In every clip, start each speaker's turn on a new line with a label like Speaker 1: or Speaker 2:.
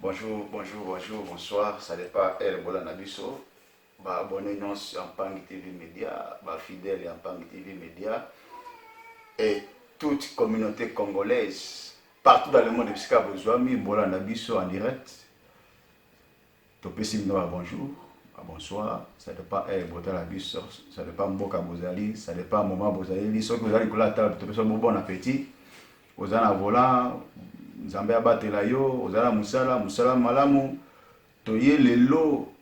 Speaker 1: Bonjour, bonjour, bonjour, bonsoir. Ça n'est pas El Bola Nabiso. Abonnez-nous en Pang TV Média, fidèles en Pang TV Média et toute communauté congolaise partout dans le monde. Puisque besoin Bola Nabiso en direct. Topesi bonjour, bonsoir. Ça n'est pas El Bola Nabiso, ça n'est pas Mboka Bozali, ça n'est pas Moma Bozali. Ceux que vous allez la table, topesi bon appétit. Vous allez volant. Nzambe abatela yo ozala musala malamu toye lelo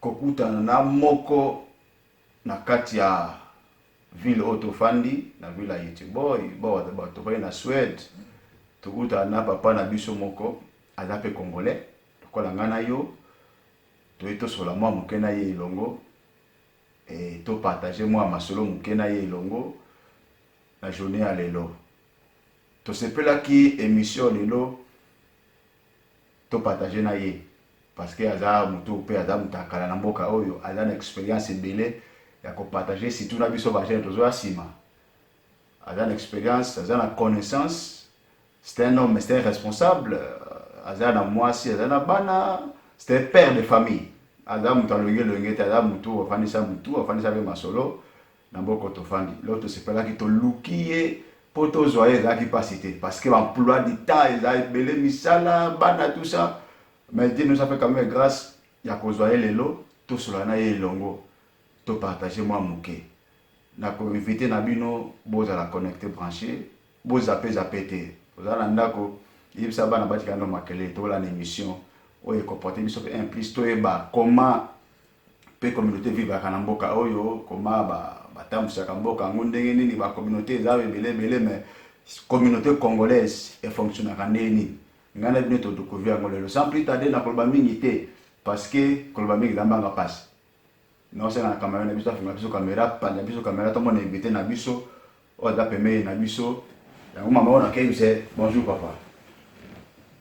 Speaker 1: kokutana na moko na kati ya ville otofandi na ville ya Yetiboy bato baye na Suède tokutana na papa na biso moko aza pe congolais tokola nga na yo toye tosola mwa moke na ye elongo e topartage mwa masolo moke na ye elongo na journée ya lelo tosepelaki émission lelo to partager na ye parce que aza mutu pe aza mutakala na mboka oyo aza na expérience ebele ya ko partager surtout na biso ba jeune tozo asima aza na expérience aza na connaissance c'est un homme c'est un responsable aza na mwasi aza na bana c'est un père de famille aza mutu alonge aza mutu afandisa be masolo na mboko tofandi l'autre sepelaki to lukiye poto zoye ezalaki pasi te parce que l'emploi du temps eza ebele misala bana tout ça mais Dieu nous a fait quand même grâce ya kozwa lelo tosola na ye elongo to partager mwa moke na ko inviter na bino bozala connecté branché bozape te ozala na ndako yebisa bana batika ndo makele tola na émission oyo comporter biso pe implice toyeba comment pe communauté vivre na mboka oyo comment batambusaka mboka yango ndenge nini communauté eza ebele mais communauté congolaise efonctionnaka ndenge nini nga na bino todécouvrir yango lelo sans plus tarder na koloba mingi te parce que koloba mingi eza mbanga mpasi naosala na caméra na biso afinga biso caméra panda biso caméra tomona invité na biso oyo aza pemei na biso yango mama oyo nakeyebise bonjour papa.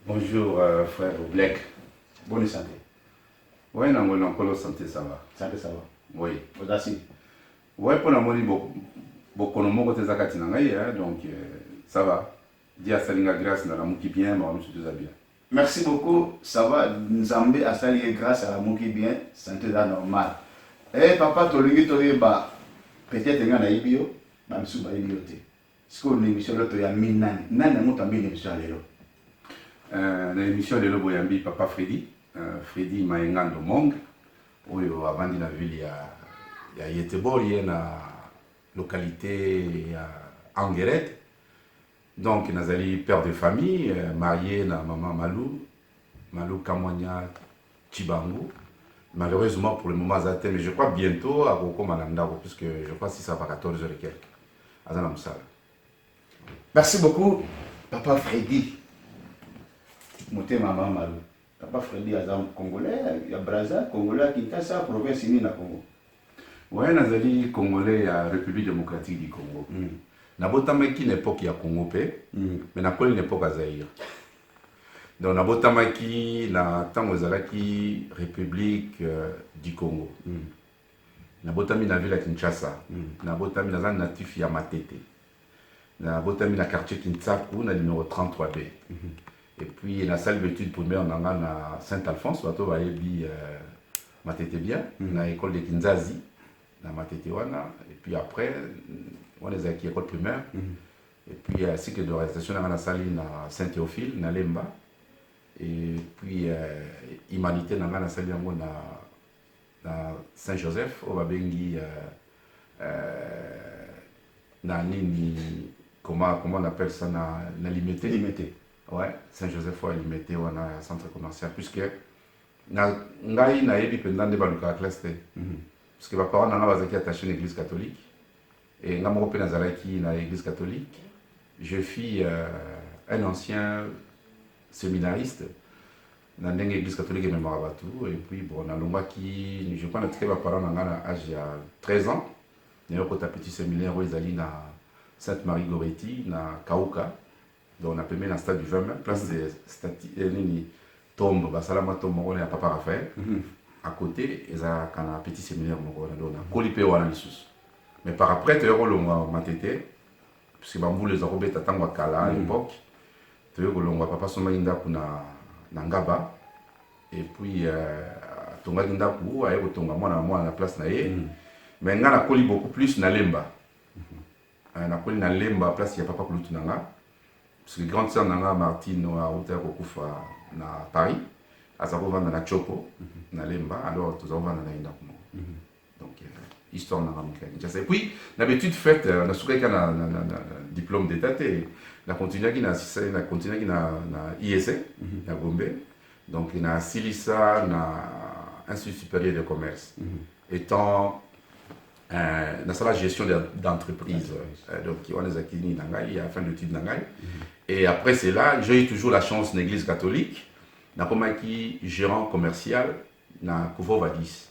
Speaker 2: Bonjour frère Black.
Speaker 1: Bonne santé.
Speaker 2: Oui, non, santé ça va.
Speaker 1: Santé ça va.
Speaker 2: Oui.
Speaker 1: Vous assis.
Speaker 2: Oui, pour la monnaie, beaucoup de monde est zakati donc ça va. Dia salinga grâce na la mouki bien, mais on se bien.
Speaker 1: Merci beaucoup. Ça va. Nzambe a sali grâce à la mouki bien, santé là normal. Eh papa tolingi toyeba peut-être nga na ibio, ba msuba ibio te. Siko l'émission là to ya minani. Nani mo tambi l'émission lelo.
Speaker 2: L'émission lelo boyambi papa Freddy, Freddy Maengando Mong, oyo avandi na ville ya Yetebori na localité ya Angueret. Donc nazali père de famille, marié na maman Malou Kamwanya Chibangu. Malheureusement pour le moment Zaté, mais je crois bientôt à Roko Manandaro, puisque je crois que ça va 14h et quelques. Azana Moussala.
Speaker 1: Merci beaucoup, papa Freddy. Moté maman Malou. Papa Freddy Azam Congolais, il y a Brazza, Congolais, Kinshasa, province ni na Congo.
Speaker 2: Ouais, nazali Congolais à République démocratique du Congo. Nabotamaki l'époque ya Congo pe, mais na une époque à Zaïre. Donc nabotamaki na tango ezalaki République du Congo. Nabotami na ville à Kinshasa. Nabotami na zan natif ya Matete. Nabotami na quartier Kintsaku na numéro 33B. Et puis la salle d'études primaire na Saint-Alphonse, bato bayebi Matete bien, na école de Kinzazi na Matete wana. Et puis après on les a acquis école primaire. Et puis cycle de réalisation na salle na Saint-Théophile na Lemba. Et puis humanité na salle yango na Saint-Joseph au babengi na nini comment on appelle ça na limité. Ouais, Saint-Joseph a limité ou un centre commercial, puisque ngai na yebi pendant de baluka classe t. Parce que mes parents n'ont pas attaché à l'église catholique et n'a pas nazaraki na l'église catholique. Je fis un ancien séminariste dans l'église catholique et même à et puis bon na lomba qui je crois na très mes parents n'ont âge il 13 ans. N'ayant pas petit séminaire où ils allaient na Sainte-Marie Goretti na Kauka. Donc on a permis dans le stade du 20 place de tombe, Basalama tombe, on est à Papa Raphaël. À côté, il y a un petit séminaire, on a colipé ou analysus. Mais par après, tu as eu le matete, puisque Bambou les a robés à Tangwakala à l'époque. Tu as eu le papa Somaïnda pour Nangaba, et puis tonga kindaku aye kotonga mwana na place na ye mais nga nakoli beaucoup plus na lemba nakoli na lemba place ya papa kulutu nanga parce que grande sœur nanga Martine auta kokufa na Paris aza kovanda na Chopo na lemba alors tozovanda na indaku donc histoire nanga mokaki et puis l'habitude faite na sukaka na diplôme d'état na continuaki na ISA na Gombe donc na Silisa na Institut supérieur de commerce étant dans la gestion d'entreprise donc on est acquis nangai à fin d'études nangai et après cela j'ai eu toujours la chance l'église catholique na komaki gérant commercial na Kuvo Vadis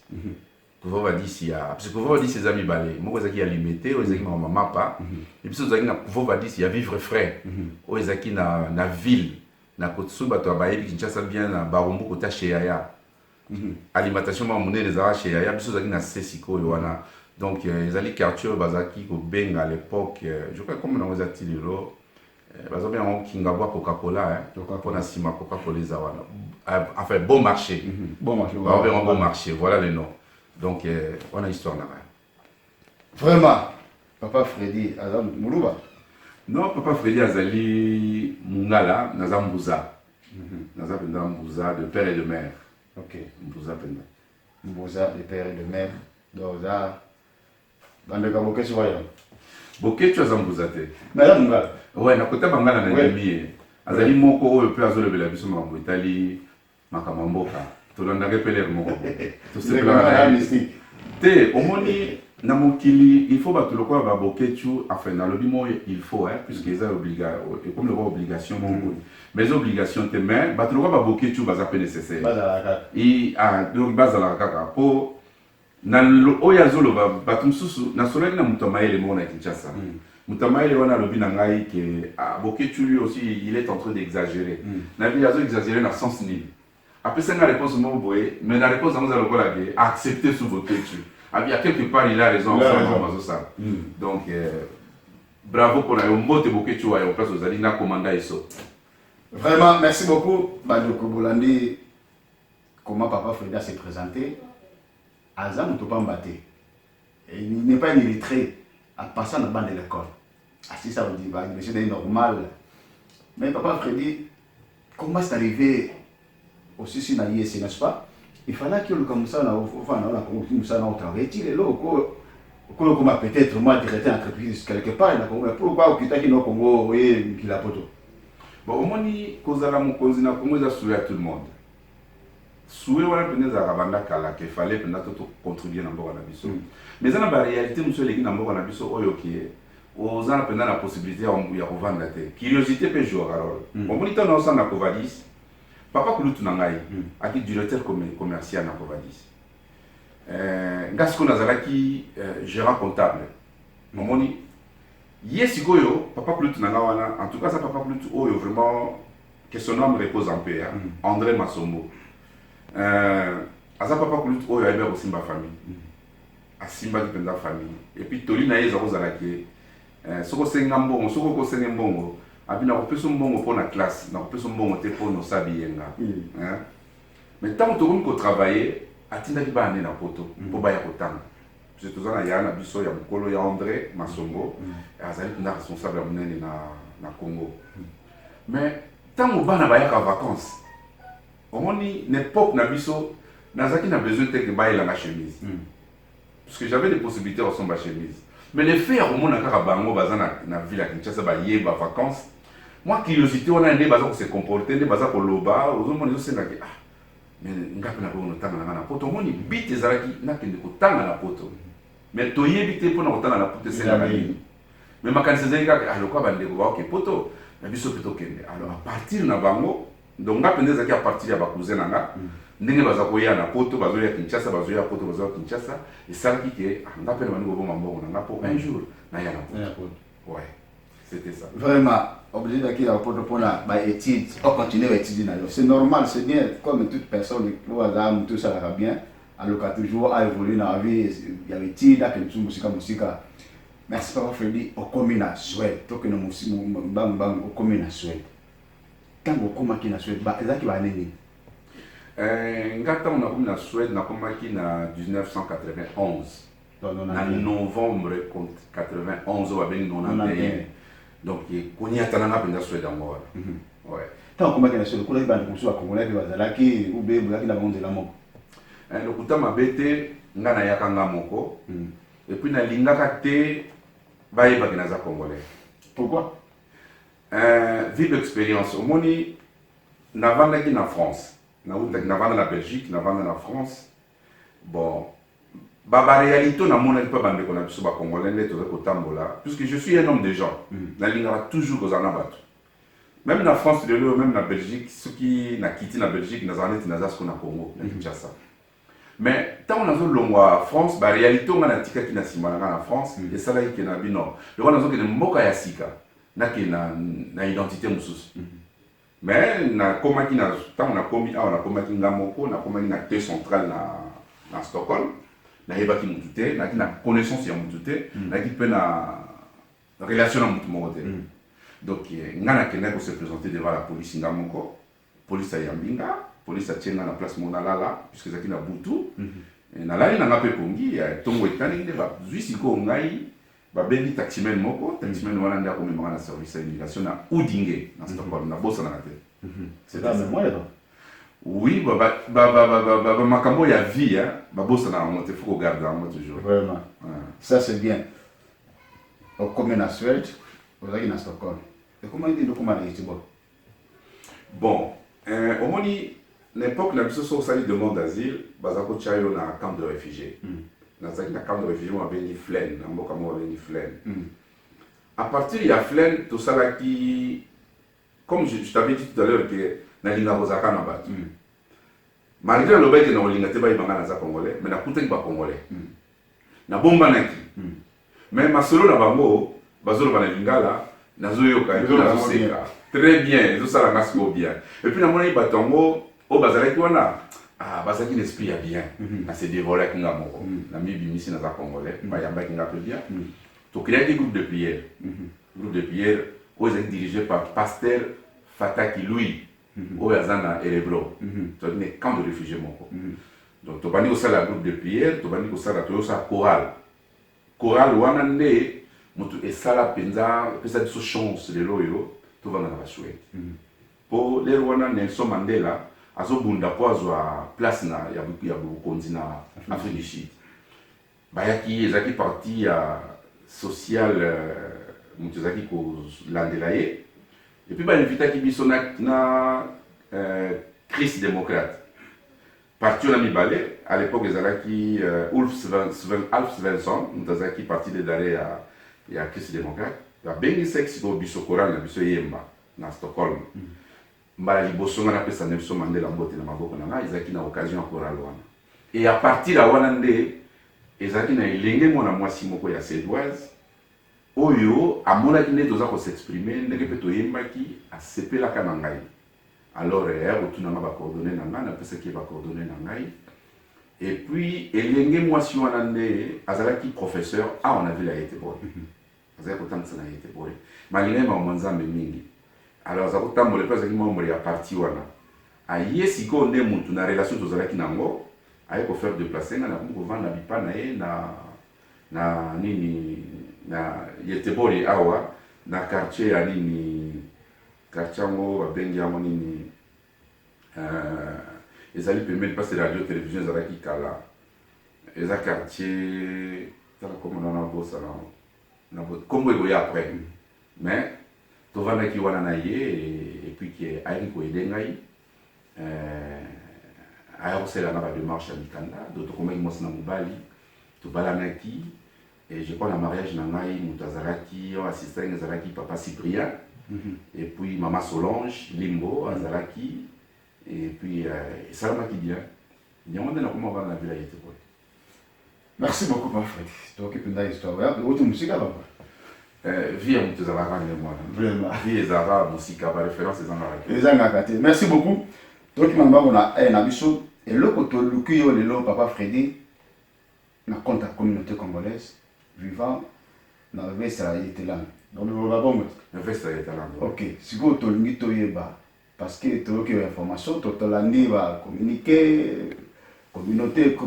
Speaker 2: Kuvo Vadis ya parce que Kuvo Vadis ses amis balé moi ezaki ya limité ezaki maman pa et puis ezaki na Kuvo Vadis ya vivre frais ezaki na ville na kotsu bato abayebi Kinshasa bien na Barumbu kota chez Yaya alimentation ma monnaie les arraches chez Yaya biso ezaki na Sesiko wana donc ezali quartier bazaki ko benga à l'époque je crois comme on a dit lelo bazobi en kingabwa Coca-Cola pour na sima Coca-Cola zawana enfin bon marché bon marché voilà le nom donc on a histoire là
Speaker 1: vraiment papa Freddy azam muluba
Speaker 2: non papa Freddy azali mungala naza mbuza naza penda mbuza de père et de mère
Speaker 1: ok
Speaker 2: mbuza penda
Speaker 1: mbuza de père et de mère donc ça bandeka bokesu waya
Speaker 2: bokesu azambuza te
Speaker 1: mais mungala
Speaker 2: ouais na kota bangala na demi azali moko oyo pe azolebela biso makambo etali makambo mboka tolandaka pele moko to sepela te omoni na mokili il faut bato lokola ba boketu enfin na lobi mo il faut puisque ils ont comme le obligation mon mais obligation te mais bato lokola ba boketu baza pe nécessaire et donc bazala kaka po na oya zolo bato msusu na solaki na mutamaele mo na Kinshasa mutamaele wana lobi na ngai que boketu lui aussi il est en train d'exagérer na vie azo exagérer na sens ni après ça la réponse mo boye mais la réponse nous allons la accepter sous boketu. Il y a quelque part, il a raison. Donc, bravo pour la motte beaucoup tu vois, on passe aux alina commanda eso.
Speaker 1: Vraiment, merci beaucoup, Badoko Bolandi. Comment papa Freda s'est présenté? Azam Topambate. Il n'est pas illettré à passer dans la bande de l'école. Si ça veut dire, c'est normal. Mais papa Freddy, comment c'est arrivé aussi sur la IEC, n'est-ce pas? Il fallait que le comme ça, on travaille. Comment peut-être moi directeur entreprise quelque part, pourquoi au Kitaki no Congo et la poto?
Speaker 2: Bon, au moins, Kozala Mokonzi na Congo, ça souhaite à tout le monde. Souhaite à la Rabanda Kala qu'il fallait contribuer à la biso. Mais dans la réalité, monsieur les gens dans la biso, aux gens pendant la possibilité de revendre la terre. Curiosité peut jouer à rôle. Au moins, on a un Kovadis. Papa Kulutu Nangai, qui est directeur commercial à Kovadis. Gasko Nazalaki, gérant comptable. Momoni, Yesikoyo, Papa Kulutu Nangawana, en tout cas, ça Papa Kulutu Oyo, vraiment, que son nom repose en paix, André Masombo. Asa Papa Kulutu Oyo, il y a aussi ma famille. A Simba qui la famille. Et puis, Tolina Yeza Rosalaki, Soko Sengambongo, Soko Sengambongo. Abina kopesa mbongo pour la classe, na kopesa mbongo te pour nos sabiyenga. Mais tant que tu travailler, atinda ki ba na poto pour ba ya kotanga. Parce que tozana ya na biso ya mukolo ya André Masongo, azali na responsable ya munene na Congo. Mais tant que ba na ba ya vacances, omoni n'époque na biso nazaki na besoin te que ba ila na chemise. Parce que j'avais des possibilités de ressembler à chemise. Mais les faits au monde à Bango bazana na ville à Kinshasa ba yé ba vacances. Moi curiosité on a des bazar pour se comporter des bazar pour loba aux hommes ils sont là que mais ngapi na ko tanga na poto moni bite ezalaki na kende ko tanga na poto mais to yebite pour na ko tanga na poto c'est la même mais makanisa zalika alors quoi bande ko ba ok poto na biso plutôt kende alors à partir na bango donc ngapi ndeza ki à partir ya ba cousin nanga ndenge baza koya na poto bazoya Kinshasa bazoya poto bazoya Kinshasa et ça qui que ngapi na bango bo mambo na po un jour na ya na poto ouais c'était ça
Speaker 1: vraiment obligé d'acquérir la poto pour la étude on continue à étudier c'est normal c'est bien comme toute personne tout ça va bien alors qu'à toujours à évoluer dans la vie il y a étude là que nous musique merci papa Freddy au commune souhait toi que nous bam au commune souhait quand vous commencez na souhait ba ezaki ba nini
Speaker 2: Ngata on a comme la Suède, on a comme qui na 1991. En novembre 91 au Abel non donc on y a tellement appris la Suède en moi. Ouais.
Speaker 1: Tant comment que sur le bande pour congolais que bazalaki ou be bazalaki na monde la moko.
Speaker 2: Le kuta mabete ngana yakanga moko. Et puis na lingaka te baye bakinaza congolais.
Speaker 1: Pourquoi?
Speaker 2: Vive expérience. Au moni navanda qui na France. Navanda la Belgique, navanda la France. Bon. La réalité, na mona pas bande qu'on a biso ba congolais net au tambola puisque je suis un homme de gens. Na lingaka toujours aux anabatu. Même en France, même en Belgique, ceux qui ont quitté la Belgique, nous avons été dans le Congo, dans Kinshasa. Mais tant qu'on a vu en France, la réalité, on a dit qu'il y a en France, et ça là, il y a un nord. Le roi, nous avons dit que Yasika, n'a une identité moussous. Mais tant on a commis, on a commis Ngamoko, on a commis une acteur central dans Stockholm, on a une connaissance de Moutouté, on a une relation avec Moutouté. Donc, ngana kena ko se présenter devant la police ngamoko, police ya Yambinga, police a tienga na place Monalala, puisque zaki na Butu. Et na lali na ngape pongi, tongo etani ba zuisi ko ngai, ba bendi taximen moko, taximen wana ndia ko memanga na service d'immigration na Udinge, na Stockholm, na bossa na te.
Speaker 1: C'est là mais moi là.
Speaker 2: Oui, makambo ya vie, ba bossa na monte, faut garder en mode toujours.
Speaker 1: Vraiment. Ça c'est bien. Au commun na Suède, vous avez na Stockholm. Et comment il dit comment il est
Speaker 2: bon, au moins, l'époque, la mission sociale demande d'asile, Bazako Tchayo na camp de réfugiés. Dans un camp de réfugiés, on a béni Flaine, dans mon camp, on a béni Flaine. À partir de la Flaine, tout ça là qui, comme je t'avais dit tout à l'heure, que na linga Rosaka na bat. Malgré le fait que na linga teba ibanga na za congolais, mais na kutengi ba congolais. Na bomba naki. Mais masolo na bango, bazolo ba na lingala. Très bien, tout ça la bien. Et puis, on a dit Batongo, au Bazalaki, on a Bazaki l'esprit a bien. On s'est dévolé avec Ngamoko. On a mis Bimissi dans la Congolais, Bayamba qui n'a pas bien. Donc, il y a des groupes de prière. Groupe de prière, où ils sont dirigés par Pasteur Fataki Louis, au Yazana Erebro. C'est un camp de réfugiés. Donc, tu as dit que la groupe de prière, tu as dit que ça la chorale. Chorale, où on a dit mutu esala penza pesa biso chance lelo yo tovanda na bashwete po lelo wana Nelson Mandela azobunda po azwa place na ya bukonzi na Afrique du Sud bayaki ezaki parti ya social mutu ezaki kolandela ye et puis bainvitaki biso na Christ démocrate parti na mibale à l'époque ezalaki Alf Svensson mutu azalaki parti de dare il y a Christ démocrate. Il y a bien sexe au biso coral, biso yemba, na Stockholm. Mbala liboso ngana pesa Nelson Mandela mbote na maboko na nga, ezaki na occasion ya coral wana. Et à partir la wana nde, ezaki na ilenge mona mwasi moko ya Suédoise, oyo amonaki nde toza ko s'exprimer, ndenge pe toyembaki asepelaka na ngai. Alors rotuna nga ba coordonner na nga, na pesa ki ba coordonner na ngai. Et puis, elenge mwasi wana nde azalaki professeur on a vu la été bonne. Azalaki kotamisa na été bonne. Malgré ma manzambe mingi. Alors azalaki kotambola pe azalaki membre ya parti wana. Aye siko nde mutu na relation tozalaki nango, aye ko faire déplacer na ko vendre bipa na ye na nini na Yetebori awa na quartier ya nini quartier ngo babengi yango nini les alliés permettent de passer la radio télévision ezalaki kala eza quartier tala comme on a beau salon na comme il y a après mais tovandaki wana na ye et puis qui ayi ko edengai aya kosala na ba démarche ya mikanda d'autres comme moi na mobali tobalanaki et je crois la mariage na ngai mutu azalaki assistant ezalaki papa Cyprien et puis maman Solange Limbo azalaki. Et puis, ça m'a dit bien. Il y a un moment donné, comment on va la ville.
Speaker 1: Merci beaucoup, ma frère. Tu t'occupes de l'histoire. Où tu musique là-bas?
Speaker 2: Vie à Moutezara, moi.
Speaker 1: Vraiment.
Speaker 2: Vie et Zara, musique à référence et Zara.
Speaker 1: Les Angakate. Merci beaucoup. Donc, il m'a dit un abisso. Et le côté le papa Freddy, na compte la communauté congolaise vivant dans le Vest à Yételan. Donc, le Vabon.
Speaker 2: Le Vest à Yételan.
Speaker 1: Ok. Si vous avez un toyeba. parce que tout que information totolandi va communiquer communauté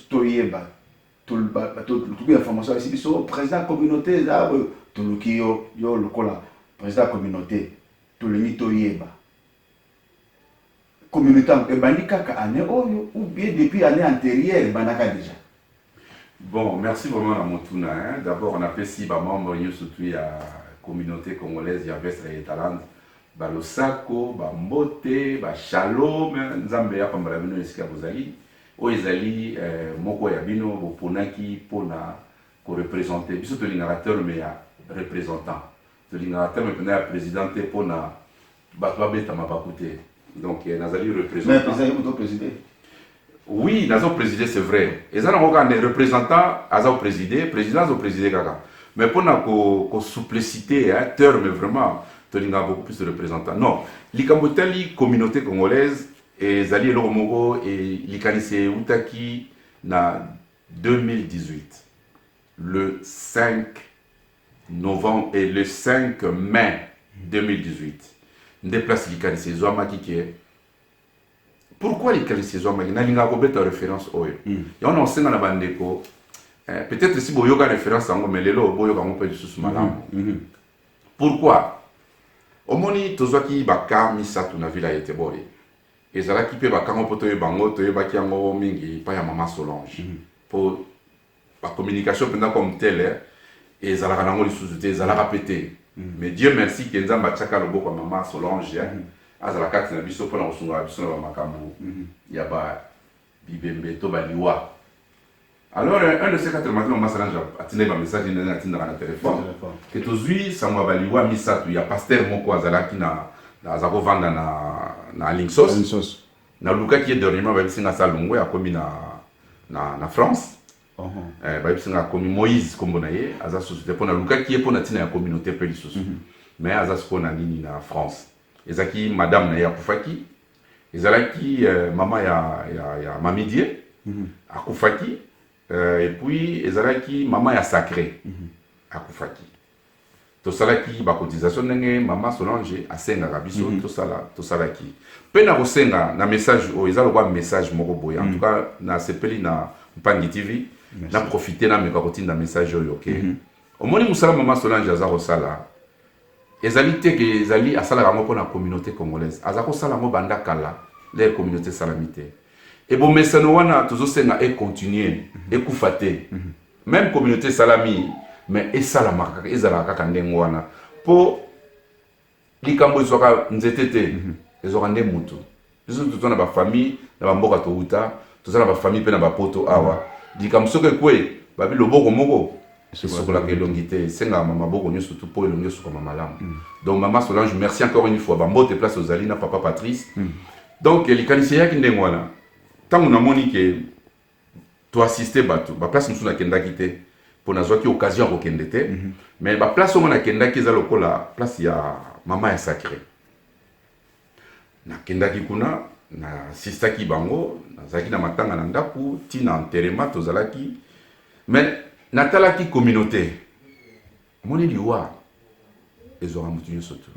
Speaker 1: tout yeba tout information ici biso président communauté là tout le qui yo le kola président communauté tout le ni to yeba communauté e bandi kaka année oyo ou bien depuis année antérieure banaka déjà.
Speaker 2: Bon, merci vraiment à Montuna. Hein. D'abord, on a fait si membre surtout la communauté congolaise, il y avait les talents, le Sako, Mbote, Shalom, Nzambia, Pambalabino, Esika Bozali, Oezali, Moko Yabino, Ponaki, Pona, pour représenter, puis surtout l'ingénieur, mais représentant. L'ingénieur, mais président, Pona, Batwa Beta Mapakute. Donc, Nazali représentant.
Speaker 1: Mais le président,
Speaker 2: oui, nous avons présidé, c'est vrai. Et ça, nous avons des représentants, nous avons présidé, président, nous avons présidé. Mais pour la souplicité, terme vraiment, nous avons beaucoup plus de représentants. Non, la communauté congolaise, et Zali Eloromogo, et l'Ikanise Outaki, en 2018, le 5 novembre et le 5 mai 2018, nous déplaçons l'Ikanise Zouamaki qui est. Pourquoi les qualifications Nalinga Robert en référence au on enseigne dans la bande peut-être si vous avez référence à mais les lots vous avez du sous malam. Pourquoi au moni tozaki baka misatu na villa était boy et zala ki pe baka ngo poto bango to yebaki yango mingi pa ya mama Solange pour la communication pendant comme telle et zala kanango li sous zala répéter mais Dieu merci que nzamba chaka lobo kwa mama Solange azala kati na biso pona kosunga biso na makambo ya ba bibembe to baliwa. Alors un de ces quatre matins on m'a sangé atine ba message na atine na téléphone que tozui samwa baliwa misatu ya pasteur moko azala ki na azako vanda na Lingsos na luka qui est dernièrement ba bisinga salongo ya komi na France ba bisinga komi Moïse kombo na ye aza société pona luka qui est pona tina ya communauté pe lisusu mais aza skona nini na France. Ezaki madame na ya Kufaki, ezalaki maman ya Mamidie, à Kufaki, et puis ezalaki maman ya Sacré, à Kufaki. To salaki ba cotisation nenge maman Solange a senga biso to salaki. Pena ko senga na message o ezalo kwa message moko boy. En tout cas na sepeli na Mpangi TV, na profiter na me ka na message yo OK. Au moni musala maman Solange azaro sala. Ezali te que ezali asala rango pour la communauté congolaise. Azako sala ngo banda kala les communautés salamité. Et bon mesano wana tozo senga et continuer et kufate. Même communauté salami mais et salamaka ezala kaka ndengo wana po likambo isoka nzetete ezora nde mutu. Biso tutona ba famille na ba mboka to uta, tozana ba famille pe na ba poto awa. Likambo soke kwe babi loboko moko c'est ce que la longité c'est la maman beaucoup nous surtout pour le sur comme maman donc maman Solange merci encore une fois bambo te place aux Alina papa Patrice donc les canisiers qui ndengwana tant on a monique to assister bato ba place nous na kenda kité pour na zoki occasion ko kendete mais ba place on a kenda ki za lokola place ya maman ya Sacré na kenda ki kuna na sister ki bango na zaki na matanga na ndaku tina enterrement to zalaki mais Natala qui communauté, mon liwa, les aura moutué surtout.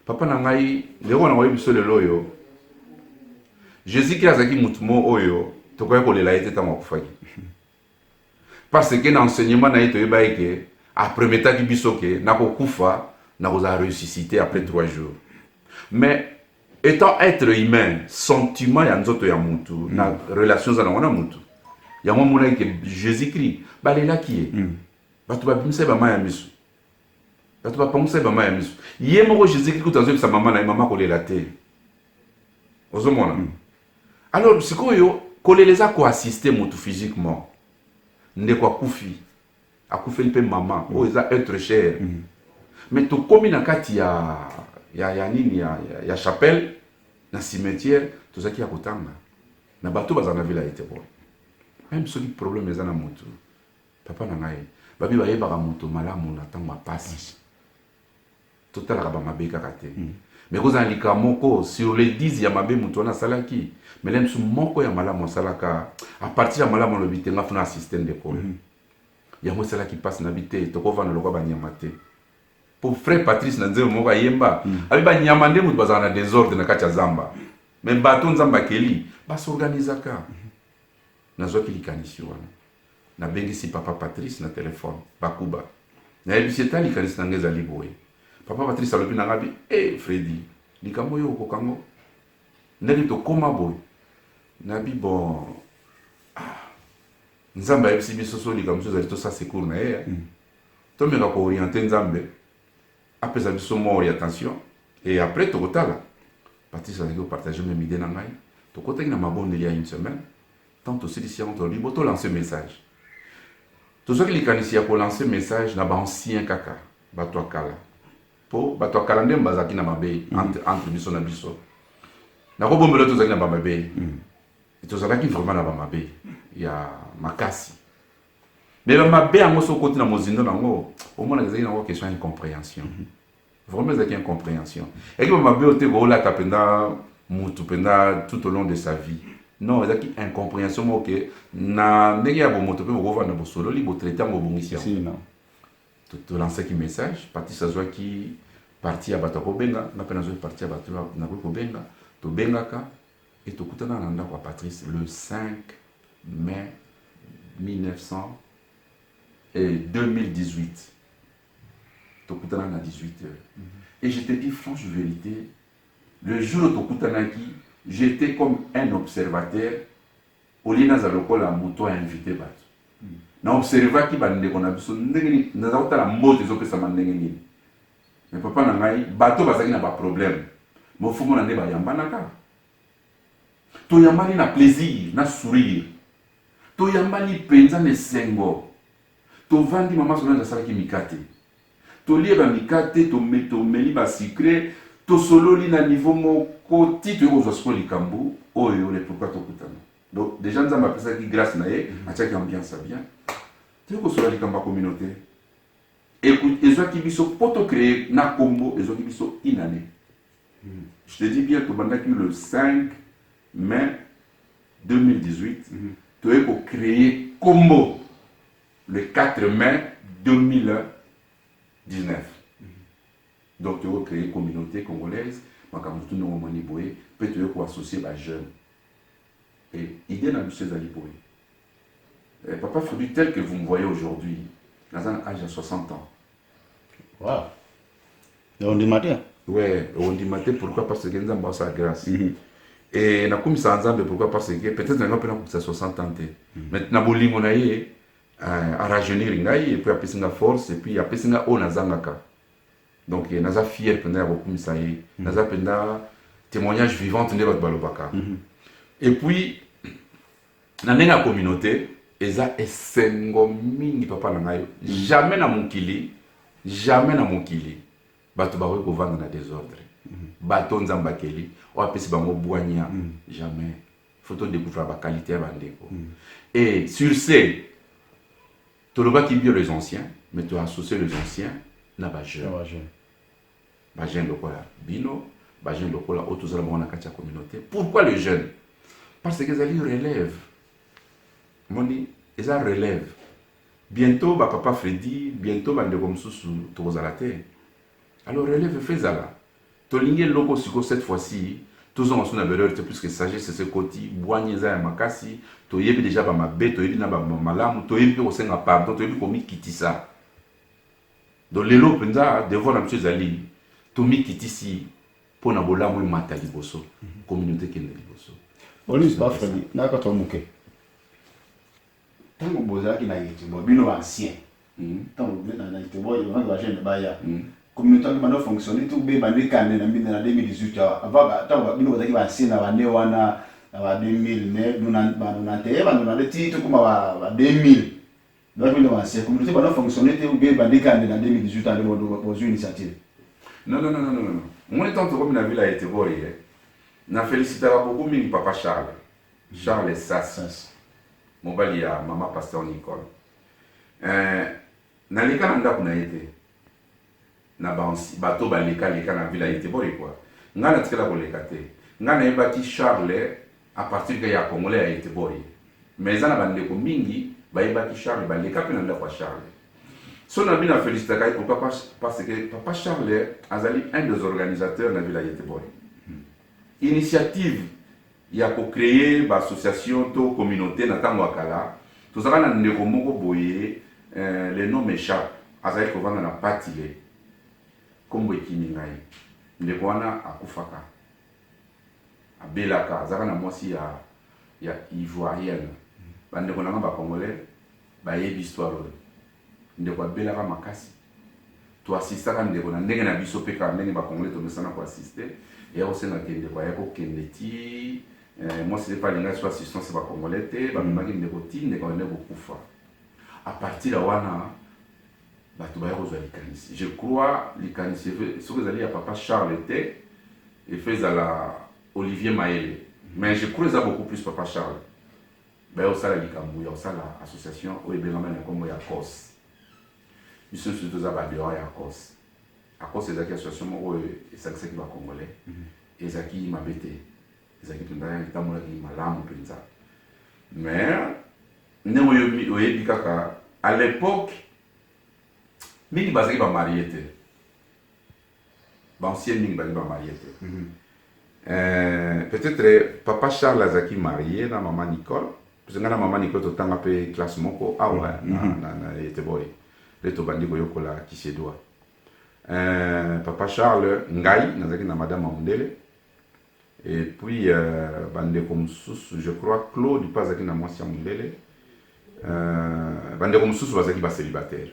Speaker 2: Papa nangai, les rois n'ont pas le loyo. Jésus qui a zaki moutumo oyo, to quoi qu'on l'a été tant fagi. Parce que l'enseignement n'a été baïké, après méta qui bisoké, n'a pas koufa, n'a pas ressuscité après 3 jours. Mais étant être humain, sentiment ya nzoto ya mutu, na relations à wana mutu. Il y a un moment que Jésus-Christ, il est là qui est. Tu vas penser à ma misu. Tu vas penser à ma misu. Il y a un moment Jésus-Christ qui a dit sa maman, la maman qui est là. Alors, c'est quoi les a quoi assister physiquement. Ne quoi koufi. A koufi un peu maman. Oh, ils a être cher. Mais tu comme na kati ya nini ya chapelle, na cimetière, tout ça qui a kotanga. Na bateau bazana villa été bon. Même ce qui problème est dans moto. Papa nangai, babi ba yeba moto malamu na tango passe. Total ka ba mabeka kate. Mais ko zalika moko sur les 10 ya mabe moto na salaki. Mais lem su moko ya malamu salaka à partir ya malamu lo bitenga funa assistant de ko. Ya mo salaki passe na bité to ko vana lokwa ba nyamate. pour frère Patrice na nzembo moko yemba abi ba nyama nde mutu bazana désordre na kati ya zamba mais bato nzamba keli ba s'organisaka na zo kilikanisi wana na bengisi papa Patrice na téléphone bakuba na ebiseta likanisi na ngeza liboye papa Patrice alobi na ngabi Freddy likambo yo kokango ndenge to koma boy na bi bon nzamba ebisi biso so likambo so zali to sa secours na ye to meka ko orienter nzambe apesa biso mo orientation et après to kotala Patrice a partagé mes idées na ngai to kotaki na mabonde il y a une semaine tant aussi ici on dit boto lancer message to so ki likanisi ya ko lancer message na ba ancien kaka bato akala po bato akala ndem bazaki na mabe entre biso na biso na ko bombelo to zaki na ba mabe to zaki vraiment na ba mabe ya makasi mais ba mabe yango so koti na mozindo nango au moins ezaki na question incompréhension vraiment ezaki incompréhension et que ba mabe ote ko la tapenda mutu penda tout au long de sa vie non ezaki incompréhension mo que na ndenge ya bomoto pe boko vanda bosolo li bo traiter mo bongisi
Speaker 1: si non
Speaker 2: to lancer ki message parti sa zwa ki parti ya bato ko benga na pena zo parti ya bato na ko benga to bengaka et to kutana na ndako Patrice le 5 mai 2018 to kutana na 18h et je te dis franche vérité le jour où to kutana ki j'étais comme un observateur au lieu na zalokola moto a invité bato na observa ki bande ko na biso ndenge na zakota la mbote ezopesa mandenge nini mais papa na ngai bato bazaki na ba problème mo fumo na nde ba yambanaka to yambani na plaisir na sourire to yambani penza ne sengo to vandi mama sona za salaki mikate to lieba mikate to meli ba secret to sololi na niveau moko titre ko zo likambu oyo le pourquoi to kutana donc déjà nous avons appelé ça qui grâce na ye atia ki ambiance bien tu ko sololi kamba communauté écoute ezo ki biso poto créer na combo ezo ki biso inane je te dis bien que bandaki le 5 mai 2018 tu es pour créer combo le 4 mai 2019 donc tu as créé communauté congolaise makamutu no moni boye peut tu es associer ba jeunes et idée na monsieur Zali boye papa Freddy tel que vous me voyez aujourd'hui dans un âge de 60 ans
Speaker 1: wow on dit matin
Speaker 2: ouais on dit matin pourquoi parce que nous avons sa grâce et na kumisa nzambe pourquoi parce que peut-être nga pena kumisa 60 ans maintenant bolingo na ye à rajeunir ngai et puis apesinga force et puis apesinga ona zangaka donc naza fier pendant ya kumisa ye naza penda témoignage vivant de votre balobaka et puis na ndenga communauté eza esengo mingi papa na ngai jamais na mokili bato ba ko vendre na désordre bato nzamba keli o apesi bango bwanya jamais faut to découvrir ba qualité ya bandeko et sur ce toloba ki bio les anciens mais tu associer les anciens na ba jeunes lokola bino ba jeunes lokola autozala bango na kati ya communauté pourquoi les jeunes parce que ils relève moni ils relève bientôt ba papa Freddy bientôt bandeko msusu tozala te alors relève faisala tolinge loko siko cette fois-ci tous on a valeur plus que sagesse ce côté boigneza ya makasi to yebi déjà ba mabe to yebi na ba malamu to yebi ko senga pardon to yebi ko mikitisa donc lelo penza devant la monsieur Zali to mikitisi pona bolamu mata liboso communauté kende liboso
Speaker 1: Olis pas Freddy na ka to muke tango bozaki na yiti bo bino ancien tango na yiti bo yo va jeune ba ya communauté qui va fonctionner tout bien bandé cané na 2018 avant tango bino bozaki ba ancien na bane wana na 2000 mais nous na te ba nous na le titre comme ba 2000 donc bino ancien communauté va fonctionner tout bien bandé cané na 2018 à bo initiative
Speaker 2: non mon temps comme na ville a été boyé na féliciter beaucoup mingi papa Charles Sass mon bali ya maman pasteur Nicole na leka na ndako na yete na bato baleka na ville a été boyé quoi ngana tikela ko leka te ngana ebaki Charles à partir de ya congolais a été boyé mais za na bandeko mingi ba ebaki Charles baleka pe na ndako Charles Son ami a félicité pourquoi parce que Papa Charles Azali un des organisateurs de la ville de Boy. Initiative, il y a pour créer une association de communauté dans Wakala. Tout ça, on a les noms m'échappent. Azali ko vanga na patile. Comme Wekimingai. Ndekwana akufaka. Abelaka. Zaka na mwasi ya ivoirienne. Bandeko na ba congolais ba yebi histoire. Ndeko abelaka makasi. To assistaka ndeko na ndenge na biso pe ka ndenge ba congolais to mesana ko assister. Et aussi na kende ko yako kendeti. Moi c'est pas l'inga soit assistance ba congolais te ba maki ndeko ti ndeko ndeko kufa. À partir de wana je crois que ce que vous allez à Papa Charles était et fait à la Olivier Maëlle. Mais je crois que ça beaucoup plus Papa Charles. Ben au sala likambu ya sala association au ebelama na kombo ya COS. Ils sont surtout za ba dehors ya COS. À cause des associations au et ça qui va congolais. Et ça qui m'a bêté. Et ça qui tunda ya tamola qui malamu penza. Mais ne o ebikaka à l'époque mingi bazaki ba marié te. Ba ancien mingi bazaki ba marié te. Peut-être Papa Charles azaki marié na maman Nicole. Parce que na maman Nicole to tanga pe classe moko ah ouais na était boy. Le to bandi ko yokola qui se doit. Papa Charles ngai nazaki na madame Mondele. Et puis bande comme sous je crois Claude pas na mwasi ya Mondele. Bande comme sous bazaki ba célibataire.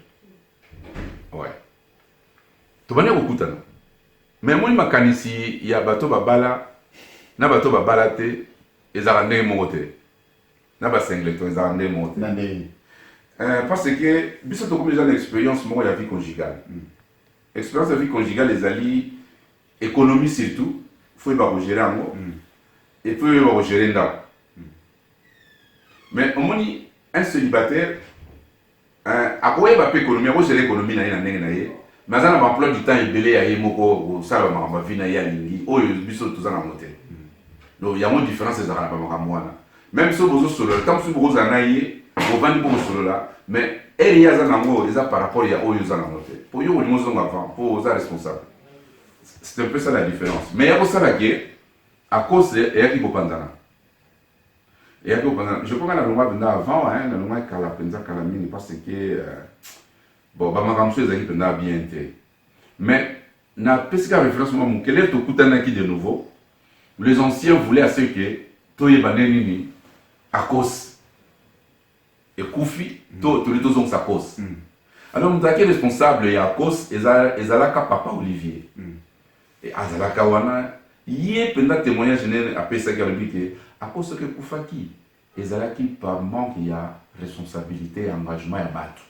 Speaker 2: Ouais. Tu vas écouter. Mais moi, makanisi il y a bateau babala, na bateau babala te, ils arrêtent mon côté. Na ba singleton, ils arrêtent mon côté. Parce que, biso to comme déjà l'expérience moi la vie conjugale. Expérience de vie conjugale les alliés économie surtout, faut pas gérer en mot. Et faut pas gérer là. Mais au moins un célibataire à quoi il va payer l'économie, à gérer l'économie na ndenge mais ça na emploi du temps ebele ya yemoko ça va vie na ya lingi oyo biso tout ça na motel. Donc il y a une différence ça na pas mwana. Même si vous solo tant si vous anaye vous vendre pour solo là mais elle y a ça nango ça par rapport ya oyo ça na motel. Pour yo mo zonga avant pour ça responsable. C'est un peu ça la différence. Mais il y a ça là que à cause et ya ki kopanzana. Et je crois que la loi venait avant, la loi est calamine parce que bon, ma grand chose est bien été. Mais na pesca référence mon quel est au kutanaki de nouveau. Les anciens voulaient à ce que toye banenini à cause et Koufi tous les deux ont sa cause. Alors nous avons responsable et à cause ezalaka papa Olivier. Et azalaka wana yé pendant témoignage à pesca que à cause que Koufaki, ezalaki par manque il y a responsabilité et engagement ya batu.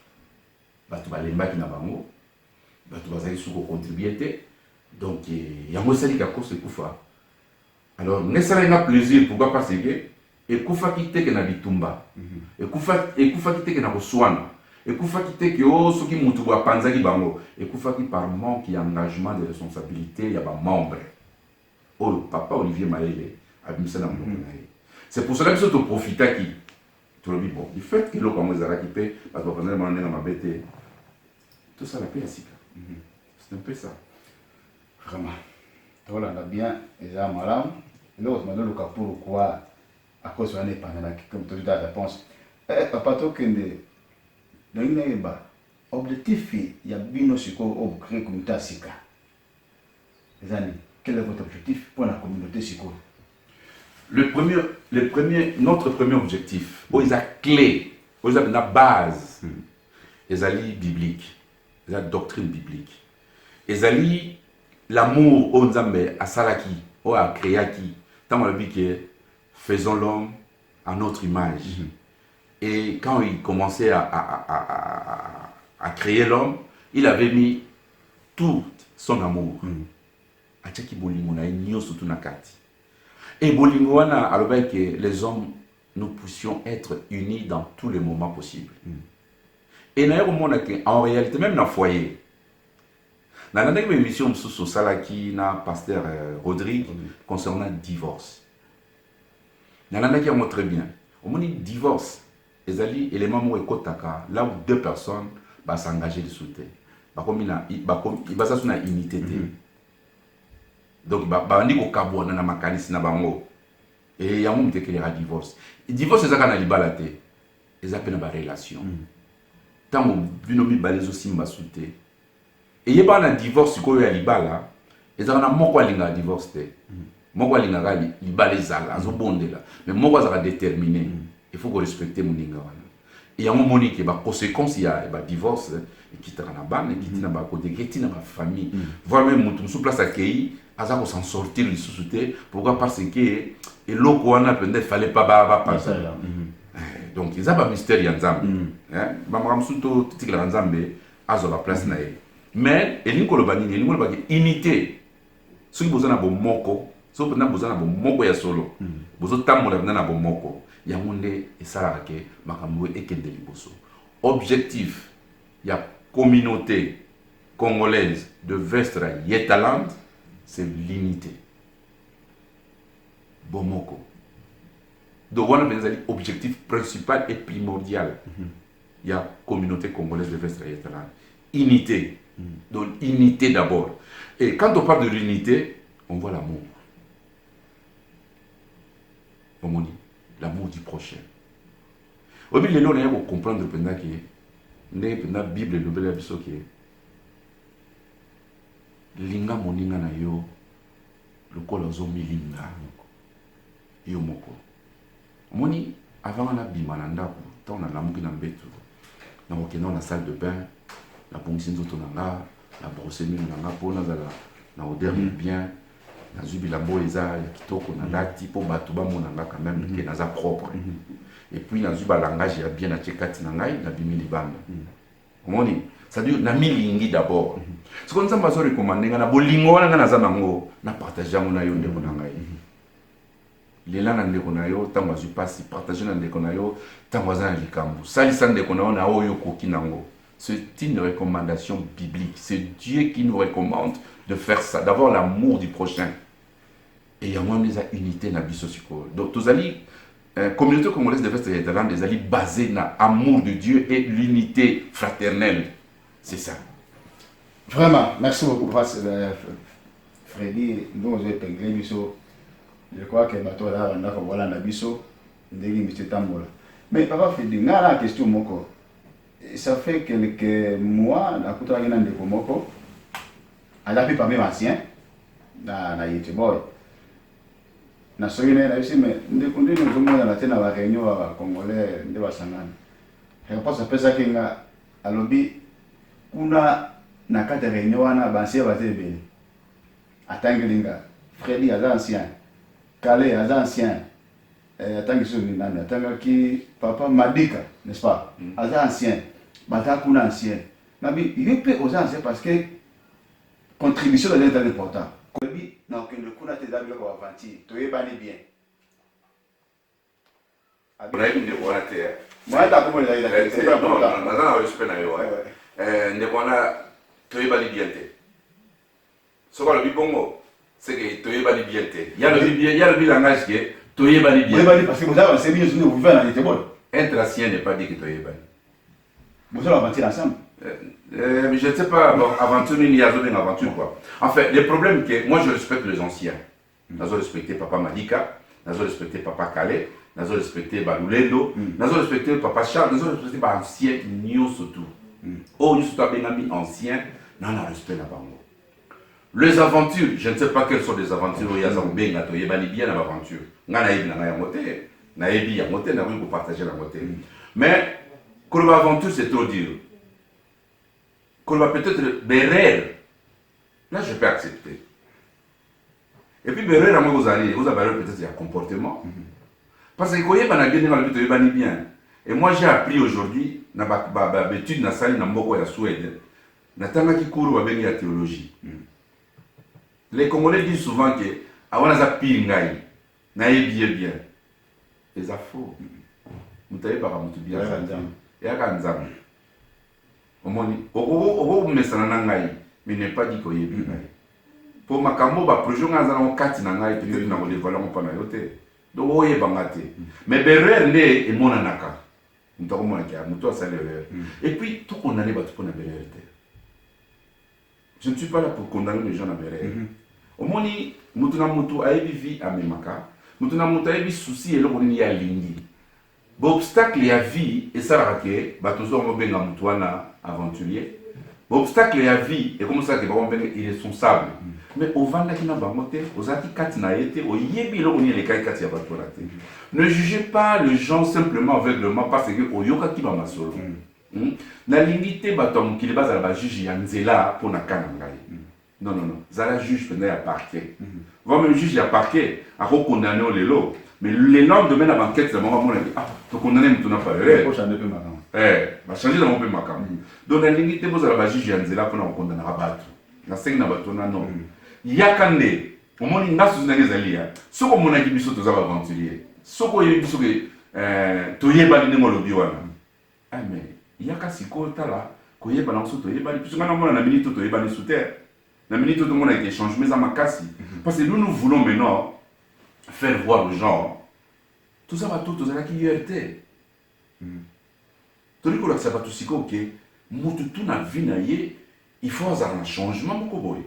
Speaker 2: Batu balembaki na bango, batu bazali suko contribuer te. Donc yango sali ka cause Koufa. Alors nesala ina plaisir pourquoi parce que et Koufaki te ke na bitumba. Et Koufaki te ke na koswana. Et Koufaki te ke o soki mutu ba panzaki bango. Et Koufaki par manque et engagement de responsabilité ya ba membre. Oh papa Olivier Maëlle abimisa na mboko na ye. C'est pour cela que tu profites qui tu le dis bon du fait que l'eau comme ça qui paie parce que pendant le moment ma bête tout ça la paix ainsi c'est un peu ça
Speaker 1: vraiment voilà on a bien les armes là l'autre maintenant le cas pourquoi à cause on est pendant comme tu as réponse papa to kende dans une ba objectif il y a bino siko au créer communauté sika les amis quel est votre objectif pour la communauté siko? Notre premier objectif, c'est la clé, c'est la base, c'est la biblique, c'est la doctrine biblique. C'est l'amour au Nzambe, à Salaki, ou à Créaki. Tant on dit que faisons l'homme à notre image. Et quand il commençait à créer l'homme, il avait mis tout son amour. Et Bolingwana a le que les hommes, nous puissions être unis dans tous les moments possibles. Et en réalité, même dans le foyer, dans la dernière émission sur Salaki, na pasteur Rodrigue, concernant le divorce. Dans la dernière montre très bien. Au moment du divorce, les éléments là où deux personnes
Speaker 2: va s'engager de sauter. Il va s'assurer une unité. Donc, il va y na makanisi na bango. Et il y a un qui est divorce. Le divorce, c'est ça qu'on a libéré. Ils appellent une relation. Tant que vous avez aussi sauté. Et il y a un divorce qui est libéré. Et ça, on a un divorce. Moi, je suis libéré. Mais moi, je suis déterminé. Il faut respecter mon linga. Et il y a un moment qui est conséquence, il y a un divorce. Qui est dans la bande, qui est dans la côté, qui est dans la famille. Voir même tout place accueilli, à s'en sortir de société. Pourquoi? Parce que et l'eau qu'on a peut-être fallait pas passer. Donc ils ont pas mystère yanzam. Hein, maman surtout tout la yanzambe à la place nae. Mais elinko bani elinko ba unité. Ceux qui besoin na bomoko, ceux qui besoin na bomoko ya solo. Besoin tamola na bomoko. Ya monde et ça que makambo ekende liboso. Objectif, il y a communauté congolaise de Vestra Yetaland, c'est l'unité. Bomoko. Donc, on a l'objectif principal et primordial. Il y a communauté congolaise de Vestra Yetaland. Unité. Donc, unité d'abord. Et quand on parle de l'unité, on voit l'amour. On dit l'amour du prochain. Au milieu de l'eau, on va comprendre que la Bible est le biso qui linga moninga na yo lokola zomi linga yo moko moni avant na bima na ndako tant na lamuki na mbetu na okena na salle de bain na bongisi nzoto na nga na brosser mino na nga po na zala na odeur bien na zubila mbo eza ya kitoko na lati po bato bamona nga quand même que naza propre. Et puis, dans le langage, il y a bien la tchekati nangai, na bimi libanda. Comment dit? Ça dit, na milingi d'abord. Ce qu'on s'en va se recommander, na bolingo na na zamango, na partager mon ayo ndeko nangai. Lela na ndeko nayo, tango azu pasi, partager na ndeko nayo, tango azana likambu. Salisa ndeko nayo na oyo koki nango. C'est une recommandation biblique. C'est Dieu qui nous recommande de faire ça, d'avoir l'amour du prochain. Et il y a moins des unités na biso siko. Donc, tous allez communauté congolaise de Vestra Yetaland, des alliés basés dans l'amour de Dieu et l'unité fraternelle. C'est ça.
Speaker 1: Vraiment, merci beaucoup, Freddy. Nous avons épinglé Bisso. Je crois que bateau là, on a voilà na Bisso, ndeli monsieur Tambola. Mais papa Freddy, on a la question moko. Ça fait quelques mois, na kuta ngina ndeko moko. Ala pi parmi ancien na Yetiboy. Na soyine na bisi mais ndekundi no zomona na tena ba réunion ba congolais nde basangana. Je pense que pesa kinga alobi kuna na kata réunion wana bansia bazebele. Atangelinga Freddy aza ancien. Calais aza ancien. Atangi so ni nani atanga ki papa Madika, n'est-ce pas? Aza ancien. Bata kuna ancien. Nabi yepe aux anciens parce que contribution de l'État important. Non, que le coup n'a été d'abord pour avancer. Tu es banni bien.
Speaker 2: On a eu une décoration.
Speaker 1: Moi, t'as comment il a été? C'est pas
Speaker 2: non,
Speaker 1: important.
Speaker 2: non, non, respect na yo. Tu es banni bien. Ce qu'on a vu bongo, c'est que tu es banni bien. Il y a le langage qui est tu es banni bien.
Speaker 1: Parce que vous avez c'est bien vous vivez dans les bon.
Speaker 2: Être ancien n'est pas dit que tu es banni.
Speaker 1: Vous allez avancer ensemble.
Speaker 2: Mais je ne sais pas, bon, aventure, il y a une aventure quoi. En fait, le problème que moi je respecte les anciens. Je respecte Papa Madika, je respecte Papa Calais, je respecte Balulendo, je respecte Papa Charles, je respecte les anciens, nous surtout. Oh, nous sommes bien anciens, non, non, respect là-bas. Les aventures, je ne sais pas quelles sont les aventures, il y a bien l'aventure. Il y a des aventures, pour partager la moitié. Mais, quand l'aventure, c'est trop dur. Qu'on va peut-être Bérer, là je peux accepter. Et puis Bérer, vous avez peut-être un comportement. Parce que quand il y a bien. Et moi j'ai appris aujourd'hui, dans l'étude na salle na Suède, na tanga ki cours la théologie. Les Congolais disent souvent que avant na pire ngai, na bien. Et ça faux. Vous savez pas comment tu bien ça. Et à kanzam. Mais n'est pas dit qu'il y ait bien. Pour ma cambo, projet on a un 4 nangai, puis on a des valeurs en panayote. Donc, on est bangaté. Mais Berer est mon anaka. mutu akomonaki mutu asali erreur et puis tokondamne bato mpo na berere te. Je ne suis pas là pour condamner les gens na berere. Omoni mutu na mutu ayebi vie amemaka, mutu na mutu ayebi souci eloko nini ya lingi. Obstacle ya vie esalaka ke bato ozo babenga mutu wana aventurier. Obstacle ya vie ekomosaka ke bakobenga irresponsable. Mais ovandaki na bango te, ozalaki kati na ye te, oyebi eloko nini elekaki kati ya bato wana te. Ne jugez pas les gens simplement aveuglement parce que oyokaki bamasolo. Nalingi te bato ya mokili bazala bajuge ya nzela mpo na ka na ngai. Non, non, non. Zala juge pendant ya parquet. Va même juge ya parquet, à condamner au lelo. Mais les lendemain de l'enquête, c'est vraiment mon avis. Ah, tu condamnes tout n'a pas l'air.
Speaker 1: Faut changer peu maintenant.
Speaker 2: Va changer dans mon peu ma cam. Donc la ligne te pose la juge ya nzela pour na condamner à battre. Na seng na bato na non. Yakande, au moins na sous na ngezali ya. Soko mon avis biso to za aventurier. Soko ye biso ke to yeba ni ngolo biwana. Ah mais yaka siko tala ko yeba na so to yeba puisque na mona na minute to yeba ni sous terre. La minute tout le monde a été changé, mais à ma casse. Parce que nous voulons maintenant faire voir aux gens tout ça va tout ça qui est. Tout le monde ça va tout si ok. Mututu na vie na ye, il faut avoir un changement moko boy.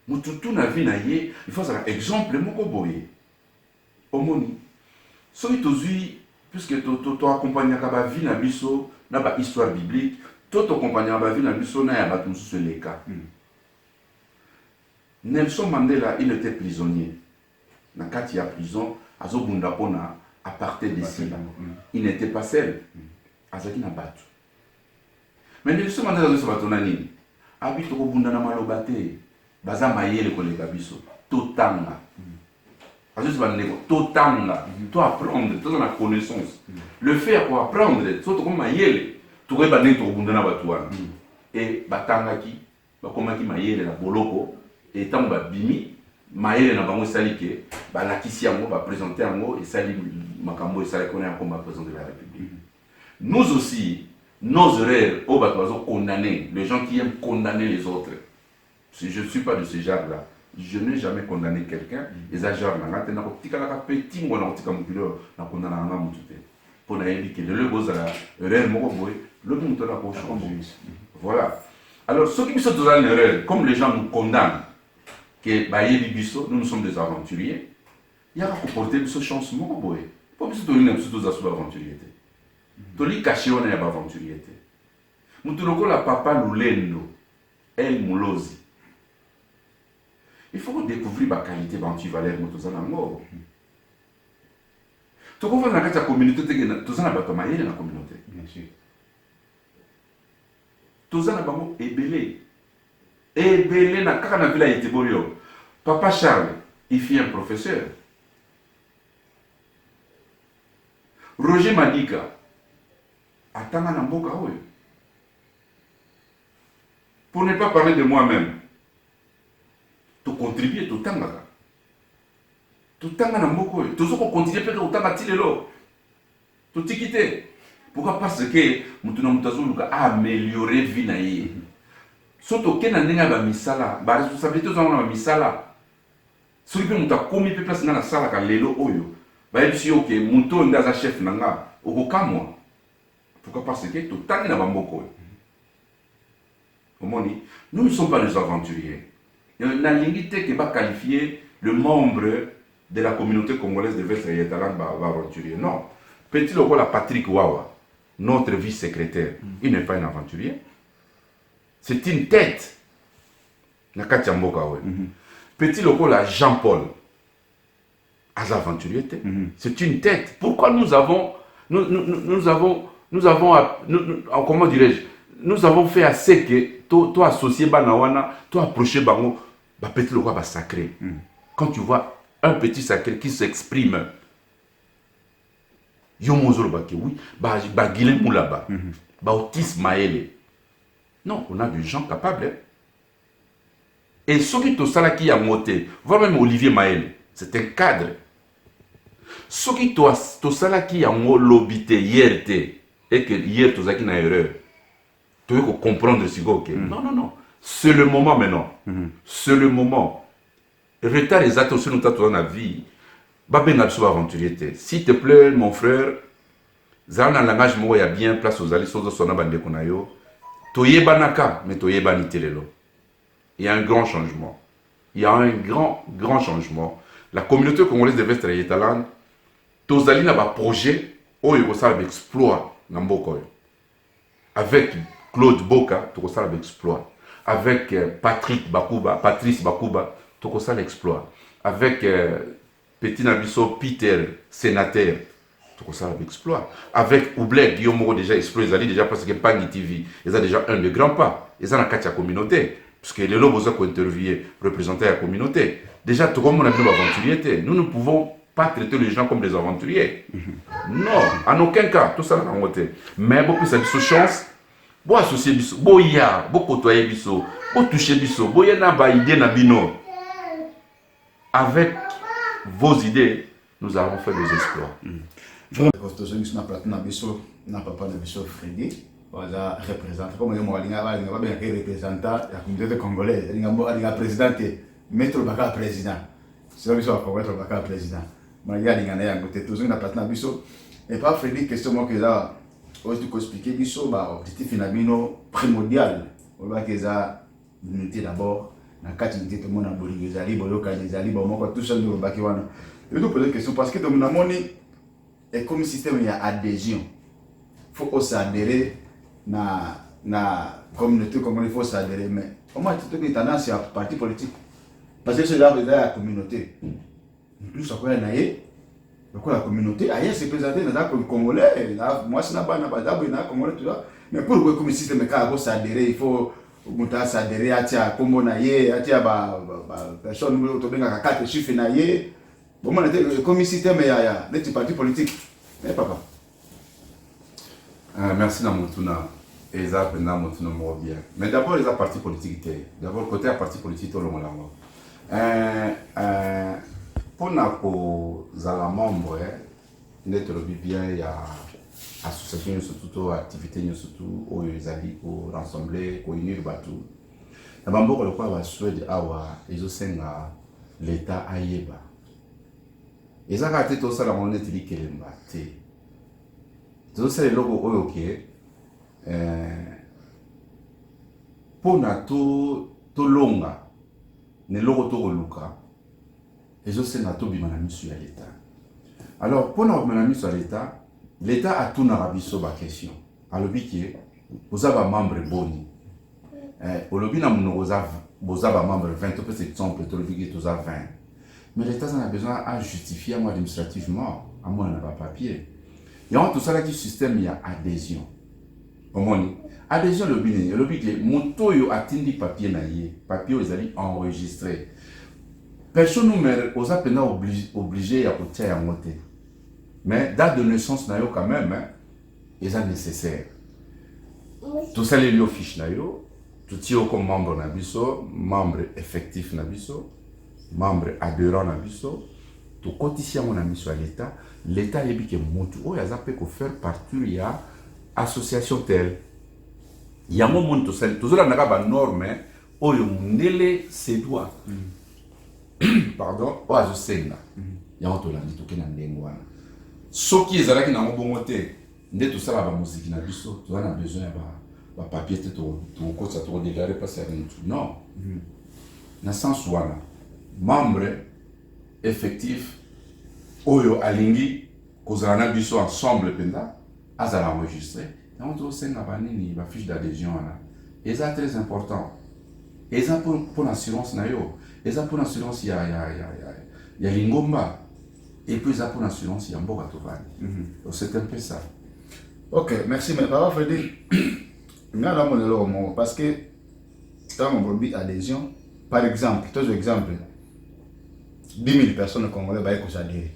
Speaker 2: Mututu na vie na ye, il faut avoir un exemple moko boy. Omoni. So itozui puisque to accompagner ka ba vie na biso na ba histoire biblique, to accompagner ba vie na biso na ya ba tout ce les cas. Nelson Mandela, il était prisonnier. Dans la prison, Azobunda Pona, à partir d'ici, il n'était pas seul. Azaki na batu. Mais Nelson Mandela, il s'est habite au Bunda na malobate, baza mayele kolega biso, totanga. Azus baneko, totanga, to apprendre, to la connaissance. Le faire pour apprendre, surtout comme mayele, to rebaner to Bunda na batuana. Et batanga ki, bakomaki mayele la boloko. Et tant que bimi maël na bango sali ke ba lakisi yango ba présenter yango et sali makambo et sali connaît comme président de la République. Nous aussi nos erreurs au bateau condamner les gens qui aiment condamner les autres. Si je ne suis pas de ce genre là, je n'ai jamais condamné quelqu'un et ça genre na ngate na ko tika la petit ngo na tika mukilo na condamner nga mutute. Pour na yebi ke le bozala erreur moko boy le muto la ko changer. Voilà. Alors ceux qui sont dans l'erreur comme les gens nous condamnent que bayebi biso nous sommes des aventuriers il y a comporter biso chance moko boy pas biso to lina biso to za so aventurier te to li caché on ya aventurier te mutu lokola papa lulendo el mulozi il faut découvrir ba qualité ba antivaleur mutu za nango to ko na kati ya communauté te to za na bato mayele na communauté
Speaker 1: Bien sûr.
Speaker 2: to za na bango ebele Belé na kaka na villa Etiborio. Papa Charles, il fit un professeur. Roger Madika, atanga na mboka oyo. Pour ne pas parler de moi-même, tu contribues, tu tangaka. Tu tanga na mboka oyo. Tu soko continuer peut-être au tanga tilelo. Tu tikite. Pourquoi? Parce que mutuna mutazuluka améliorer vie na ye. Soto kena ndenge ba misala ba responsabilité zo na ba misala soki pe muta komi pe place na sala ka lelo oyo ba yebisi yo ke muto ndaza chef nanga okokamwa. Pourquoi? Parce que to tangi na bamboko omoni nous ne sommes pas des aventuriers. Na lingi te ke ba qualifier le membre de la communauté congolaise de Vestre Yetalan ba aventurier. Non, petit logo la Patrick Wawa, notre vice-secrétaire, il n'est pas un aventurier. C'est une tête. Nakati Mboka. Petit loco là, Jean-Paul. Az aventurier. C'est une tête. Pourquoi nous avons comment dirais-je, nous avons fait assez que toi associé Banawana, toi approché Bango, bah petit loco bah sacré. Quand tu vois un petit sacré qui s'exprime, Yomozolo bah oui, bah Guilhem Moulaba, bah Otis Maële. Non, on a des gens capables. Hein? Et ceux qui sont qui a monté, voir même Olivier Maël, c'est un cadre. Ceux qui sont qui a lobité hier, et que hier, tu as une erreur, tu veux comprendre ce que non, non, non. C'est le moment maintenant. C'est le moment. Retard les attentions nous dans la vie. Babé n'a pas aventurier. S'il te plaît, mon frère, zala na langage moko ya bien place ozali sozo sona bandeko na yo toyebanaka mais toyebani te lelo. Il y a un grand changement. Il y a un grand changement. La communauté congolaise de West Yetaland tozali na ba projet oyo kosala exploit na mboka oyo. Avec Claude Boka tokosala exploit. Avec Patrice Bakuba tokosala exploit. Avec Petit Nabiso Peter sénateur tokosala exploit. Avec Oublek Guillaume déjà exploit, ils allaient déjà parce que Pangi TV, ils ont déjà un de grands pas. Ils ont la carte communauté. Parce que les lobes ont interviewé, représenter la communauté. Déjà, tout comme on a dit l'aventurier, nous ne pouvons pas traiter les gens comme des aventuriers. Non, en aucun cas, tout ça n'a pas été. Mais beaucoup de chance, beaucoup associer biso, beaucoup ya, beaucoup côtoyer biso, beaucoup toucher biso, beaucoup na ba idée na bino. Avec vos idées, nous avons fait des exploits.
Speaker 1: Vraiment, na plateau na biso, na papa na biso Freddy. Waza représentant comme moi linga ba bien représentant la communauté congolaise linga président mettre baka président c'est biso va être baka président malia linga na yango te toujours na plateau biso et pas Freddy question moi que là tu expliquer biso ba objectif na bino primordial on va que ça unité d'abord na kati unité tout le monde na bolingo ezali boloka ezali ba moko tout seul ba ki wana et donc poser question parce que donc na moni et comme système il y a adhésion faut aussi adhérer na communauté comme il faut s'adhérer mais comment tu te tendance à parti politique parce que c'est là la communauté nous ça quoi naé la communauté ailleurs c'est présenté dans le congolais moi c'est pas na congolais tu vois mais pour que comme système ka s'adhérer il faut monter s'adhérer atia kombo naé atia ba personne to benga ka 4 chiffres naé bon moi comme système ya les partis politiques mais papa
Speaker 2: merci Namutuna. Et ça, pendant mon nom bien. Mais d'abord, les partis politiques. D'abord, côté parti politique, tout le monde pour nous, les membres, notre bien, il y a association, surtout, activité, surtout, où ils allaient pour rassembler, pour unir tout. D'abord, le quoi va Suède, ils ont l'État aïeba. Et ça, quand tout ça, la monnaie, tu dis qu'elle est battue. Tout ça, le logo, ok. Pour tout longa ne logo to luka et je sais na to bimana misu ya l'état. Alors pour na bimana misu ya l'état a tout na rabiso ba question alobi ki bozaba membre boni olobi na muno bozaba membre 20 peut exemple to lobi ki toza 20 mais l'état en a besoin à justifier administrativement à moi na pas papier et on tout ça là qui système il y a adhésion. Omoni adhésion le que moto yo atindi papier na yé papier aux ali enregistré personne nous aux appena obligé à côté à monter mais date de naissance na yo quand même ils sont nécessaire tout ça les fiche na yo tout yo comme membre na biso membre effectif na biso membre adhérent na biso tout cotisien mon ami sur l'état yebi que moto o yaza pe ko faire partie ya association telle il y a un moment tout seul toujours la nagaba norme oyo mundele c'est toi pardon o azo senga ya on to la ndito kena ndengo wana soki ezalaki na mbongo te nde to sala ba musique na biso to na besoin ya ba papier te to ko sa to déclarer passer rien tout non na sens wana membre effectif oyo alingi kozala na biso ensemble penda azala enregistré on trouve ça na banini ba fiche d'adhésion là et ça très important et ça pour l'assurance na yo et ça pour l'assurance ya lingomba et puis ça pour l'assurance ya mboka tovani donc c'est un peu ça.
Speaker 1: OK, merci mais papa Freddy nga la monelo mo parce que dans mon bobby adhésion par exemple tous exemple 10 000 personnes congolais ba ko s'adhérer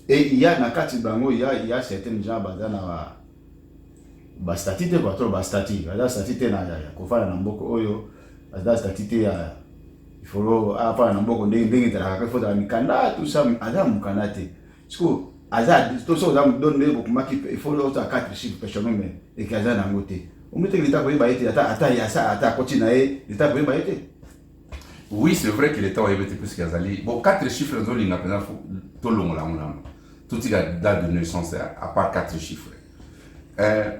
Speaker 1: et il y a na kati bango il y a certains gens bazana ba statut quoi trop ba statut ba statut na ya ko fala na mboko oyo ba statut ya il faut apa na mboko ndenge tala ka faut mikanda tout ça ada mukanda te siko ada tout ça da donner beaucoup maki il faut l'autre 4 chiffres personnel mais et kaza na ngote on met l'état ko ba été ata ya ça ata continue na l'état ko ba été.
Speaker 2: Oui, c'est vrai que l'état a été plus qu'azali bon 4 chiffres zo linga pena to longo la ngona toute la date de naissance, à part 4 chiffres.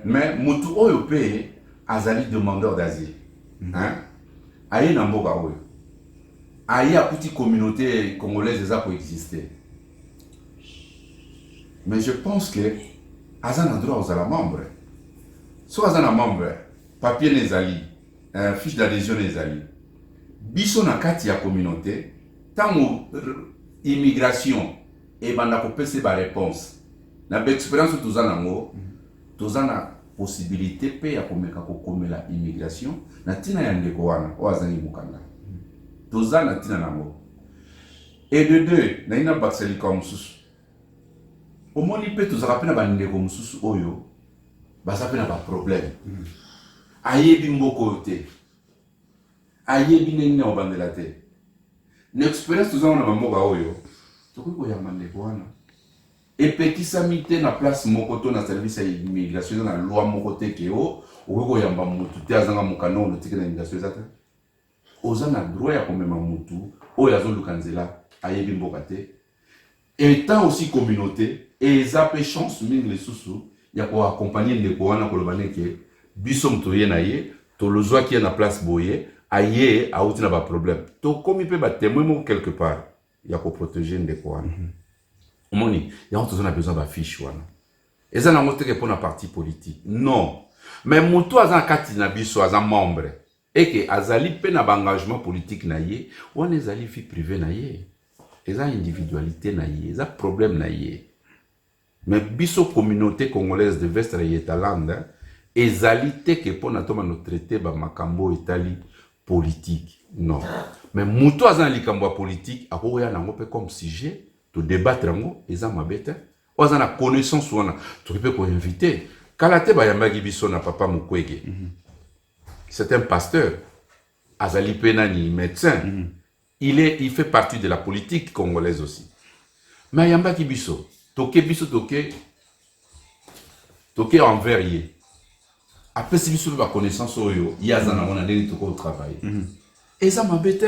Speaker 2: Mais mutu oyo pe azali demandeur d'asile. Hein? Aïe Namboka oyo. Aïe a petite communauté congolaise déjà pour exister. Mais je pense que Azan a droit aux membre. Si Azan a membre, papier les alliés, fiche d'adhésion les alliés. Biso na kati ya communauté, tant immigration et banda ko pese ba réponse. Na expérience tous anango, tous ana possibilité pe ya komeka ko komela immigration na tina ya ndeko wana o azali mukanda. Tous ana tina nango. Et de deux, na ina bakseli comme sous. Au moins, il peut tous rappeler à des comme sous oyo, ça fait un problème. Aïe bimbo côté, aïe binene au bande de la tête. L'expérience tous on a maman oyo, tu peux y amener quoi na? Et petit samité na place mokoto na service à immigration na loi mokote keo, ou ko yamba mutu te azanga mukano no tike na immigration zata. Ozana droit ya komema mutu, oyo azolu kanzela, aïe bimbo kate. Étant aussi communauté, et ça peut chance mingi les sous ya ko accompagner ndeko wana ko lobane ke biso mtoye na ye to lozwa ki na place boye aye a outi na ba problème to komi pe ba témoin mo quelque part ya ko protéger ndeko wana omoni ya on a besoin ba fiche wana eza na mote ke pour na parti politique non mais moto azan kati na biso azan membre et que azali pe na ba engagement politique na ye wana ezali vie privée na ye eza individualité na ye eza problème na ye. Mais biso communauté congolaise de Vestre et Talanda, ezalité que pour nous traiter ba makambo itali politique. Non. Mais muto azan likambo politique, akoya nango pe comme sujet, to débattre nango, eza mabete. Ozana connaissance wana, tu peux ko inviter. Kalate ba yambagi biso na papa Mukwege. C'est un pasteur. Azali penani médecin. Il fait partie de la politique congolaise aussi. Mais yambagi biso toke biso toke envers ye. Après si biso ba connaissance oyo, yazana mona ndeni toko au travail. Et ça m'embête.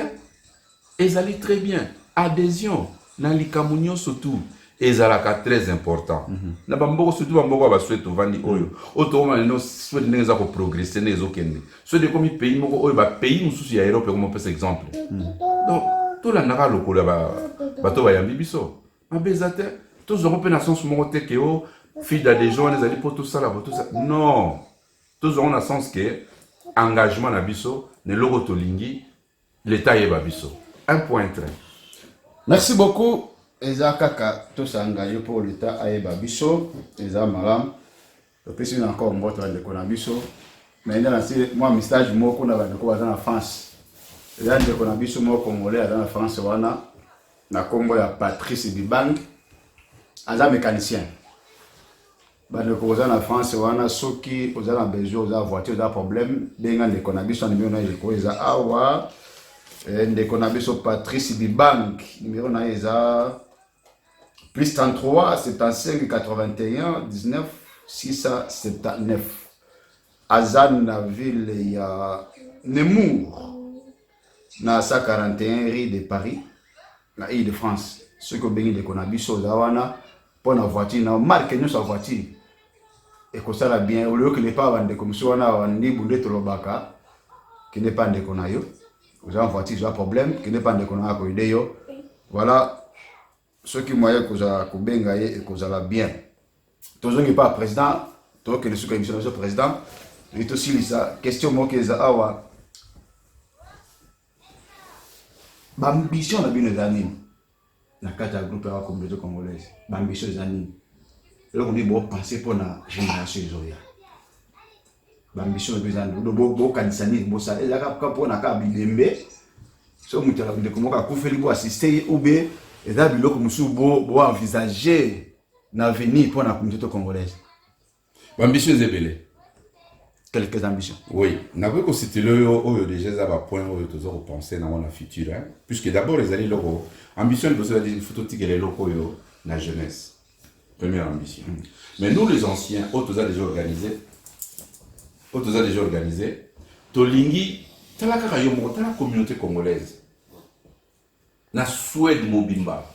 Speaker 2: Ezali très bien. Adhésion na likamunyo surtout ezalaka très important. Na bamboko surtout bamboko ba souhaite vandi oyo. Oto ma no souhaite neza ko progresser nezo kende. So de comme pays moko oyo ba pays mususu ya Europe comme par exemple. Donc tout la nara lokola ba to ba yambi biso. Mabezate tous auront une sens monté que oh fille d'adhésion les alliés pour tout ça là pour tout ça non tous auront un sens que engagement na biso ne logo to lingi l'état yeba biso un point très.
Speaker 1: Merci beaucoup Eza kaka tous engagés pour l'état ayeba biso Eza maram le président encore mboto de konabiso mais il y a moi message moko na bande ko en France Eza de konabiso mo congolais dans la France wana na kombo ya Patrice Bibang aza mécanicien. Bande ko za na France wana soki oza na besoin oza voiture oza problème benga ndeko na biso numéro na yeko eza awa ndeko na biso Patrice Bibang numéro na eza plus 33 75 81 19 679 Azan na ville ya Nemours na 141 rue de Paris na Île-de-France ce que bengi ndeko na biso za wana pour la voiture, na marque nous sa voiture. Et que ça la bien, au lieu que les pas vendent comme ça, on a ni boulé tout le baka, qui n'est pas de konayo. Vous avez une voiture, j'ai un problème, qui n'est pas de konayo ko idéo. Voilà, ceux qui moyen que ça kubenga et que ça la bien. Tous ceux qui pas président, tous que les sous commission de président, et aussi ça question moi que ça awa. Ma ambition la bien les années. Na kata groupe ya communauté congolaise bambiso ezani lelo ko ndi bo penser pour na génération zoya bambiso bezani bo kanisani bo sa ezaka ka pour na ka bilembe so mutala binde komoka kufeli bo assister ou be eza biloko musu bo envisager na avenir pour na communauté congolaise
Speaker 2: bambiso ezebele
Speaker 1: quelques ambitions.
Speaker 2: Oui, n'a pas que c'était le déjà ça va point où tu dois penser dans la future hein puisque d'abord les années locaux ambition de se dire faut que les locaux yo la jeunesse première ambition. Mais nous les anciens autres a déjà organisé tolingi talaka kayo mo la communauté congolaise na Suède mobimba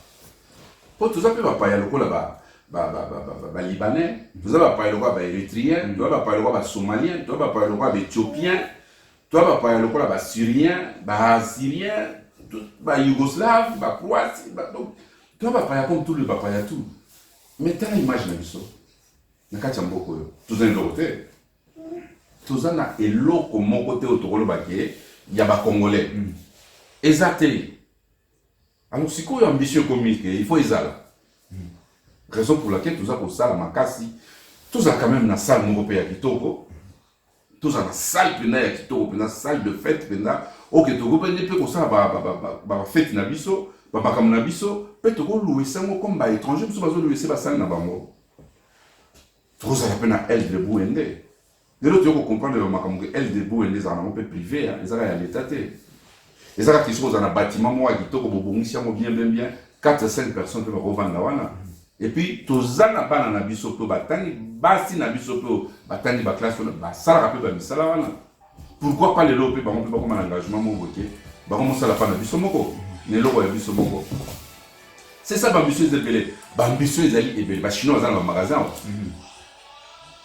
Speaker 2: pour tout ça peut pas ya locaux là-bas Libanais, toi va parler quoi Érythréen, toi va parler quoi Somalien, toi va parler quoi Éthiopien, toi va parler quoi Syrien, Assyrien, Yougoslave, Croate, donc toi va parler comme tout le va parler tout. Mais t'as l'image de ça. Na kati mboko tous un côté. Tous en a eloko mon côté autour le baké, il y a ba congolais. Exactement. Alors si quoi ambition comique, il faut ezala. Raison pour laquelle tous a pour ça la makasi, tous a quand même na salle mon pays à Kitoko. Tous a na salle pena ya Kitoko, na salle de fête pena. OK, Togo peut ne peut que ça ba fête na biso, ba comme na biso, peut Togo louer ça comme ba étranger, parce que louer ça ba salle na bango. Tous a la peine à elle de Bouende. De l'autre, il faut comprendre que elle de Bouende, c'est un peu privé, ils ont à l'état. Ils ont qui sont dans un bâtiment, moi, qui toque au bien, 4 à 5 personnes peuvent revendre. Et puis, tous en a pas dans Nabisopo, Batani, Basi Nabisopo, Batani, Baklas, ça rappelle Bamisala. Pourquoi pas les lopes, on peut pas comme un engagement, mon ok, on ça la pas Nabisomoko, les lopes Nabisomoko. C'est ça, Bambisio est ébélé. Bambisio est ébélé. Les Chinois dans le magasin.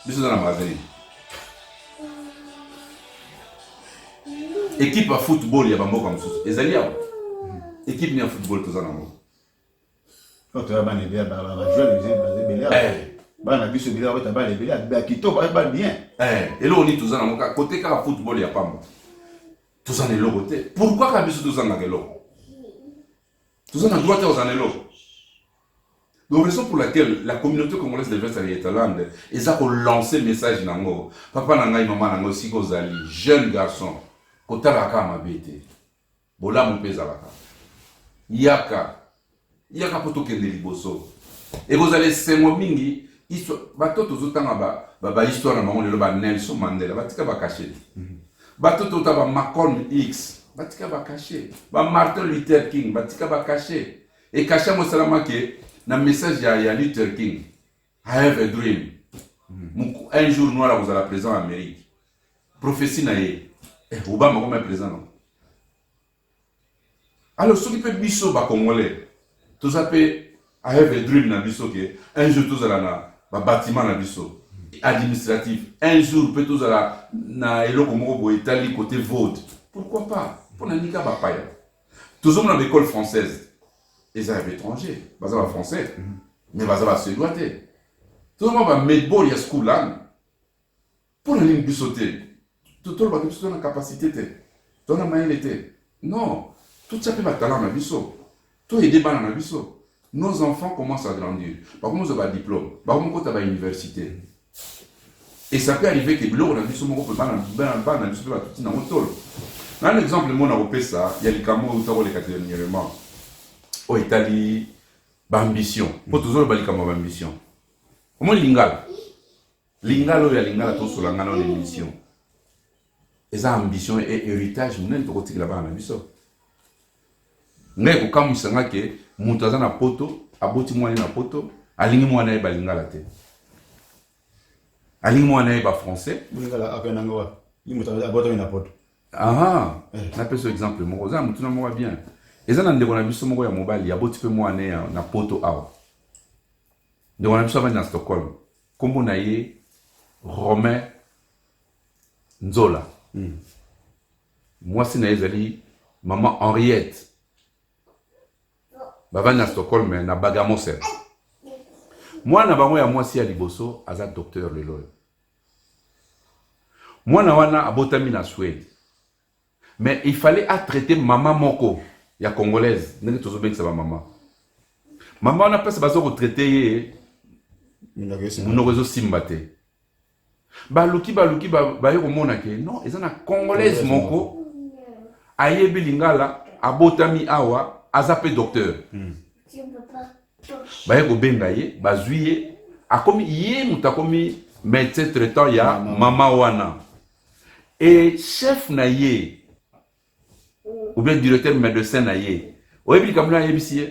Speaker 2: Ils sont dans le magasin. Équipe à football, il y a Bambo comme ça. Les alliés. Équipe de football, tout ça.
Speaker 1: Quand tu as un bébé, tu as bien.
Speaker 2: Et là, on dit tout ça. Côté car football, il n'y a pas. Tout ça, c'est le côté. Pourquoi quand tout ça, c'est le tout ça, c'est droit aux années. Donc, raison pour laquelle la communauté congolaise de l'Est-Alliétalande, ils ont lancé le message nango. Papa nangai, maman nango, si vous allez, jeune garçon, kotalaka ma bête. Bola mon pezalaka. Yaka poto kende liboso. Et vous allez c'est moi mingi, bato tozotanga ba histoire na bango le ba Nelson Mandela, batika ba caché. Bato tota ba Malcolm X, batika ba caché. Ba Martin Luther King, batika ba caché. Et caché mo salama ke na message ya Luther King. I have a dream. Un jour noir vous allez présent en Amérique. Prophétie na ye. Obama comme président non. Alors ceux qui peuvent biso ba congolais. Tout ça peut I have a dream na biso ke un jour tous allez na bâtiment na biso administratif. Un jour peut tous allez na eloko moko bo Italie côté vote. Pourquoi pas? Pour na nika ba paya. Tous hommes dans l'école française. Ils sont étrangers, ils sont français, mais ils sont suédois. Tout le monde va mettre bon les schools là. Pour la ligne bisoté, tout le monde a une capacité. Tout le monde a été. Non, tout ça peut être talent dans biso. Tout est débat dans biso. Nos enfants commencent à grandir. Par contre, ils ont un diplôme. Par contre, ils ont une université. Et ça peut arriver que l'eau dans biso, on peut pas dans biso, tout dans le un exemple, moi, on a ça. Il y a les camo où tu as les quatrièmement. Au Italie, ambition. Pour toujours le ambition. Comment lingala? Lingala ou lingala tout sur la ngala l'émission. Et ça ambition et héritage, nous n'avons pas de là-bas en ambition. Nous avons quand même sanga que montaza na poto, aboti moi na poto, alingi moi na ba lingala te. Alingi moi na ba français.
Speaker 1: Lingala apena ngoa. Il montaza aboti na poto.
Speaker 2: Ah, na peso exemple mo za mutuna mo bien. Eza na ndeko na biso moko ya mobile ya boti pe mwana na poto awa. Ndeko na biso va na Stockholm. Kombo na ye Romain Nzola. Moi c'est na ezali maman Henriette. Bava na Stockholm na Bagamose. Moi na bango ya mwasi ya liboso aza docteur lelo. Moi na wana abotami na Suède. Mais il fallait traiter maman moko. Il y a congolaise, n'est pas bien que ça va maman. Maman on a pas ça bazo retraité mon réseau simbate. Baluki ba yo mona ke non, ils ont congolaise moko. Ayebi lingala abotami awa azape docteur. Ba yo benga ye, bazuye akomi ye mutakomi médecin traitant ya maman wana. Et chef na ye ou bien directeur médecin naïe. Ou bien comme là yebisi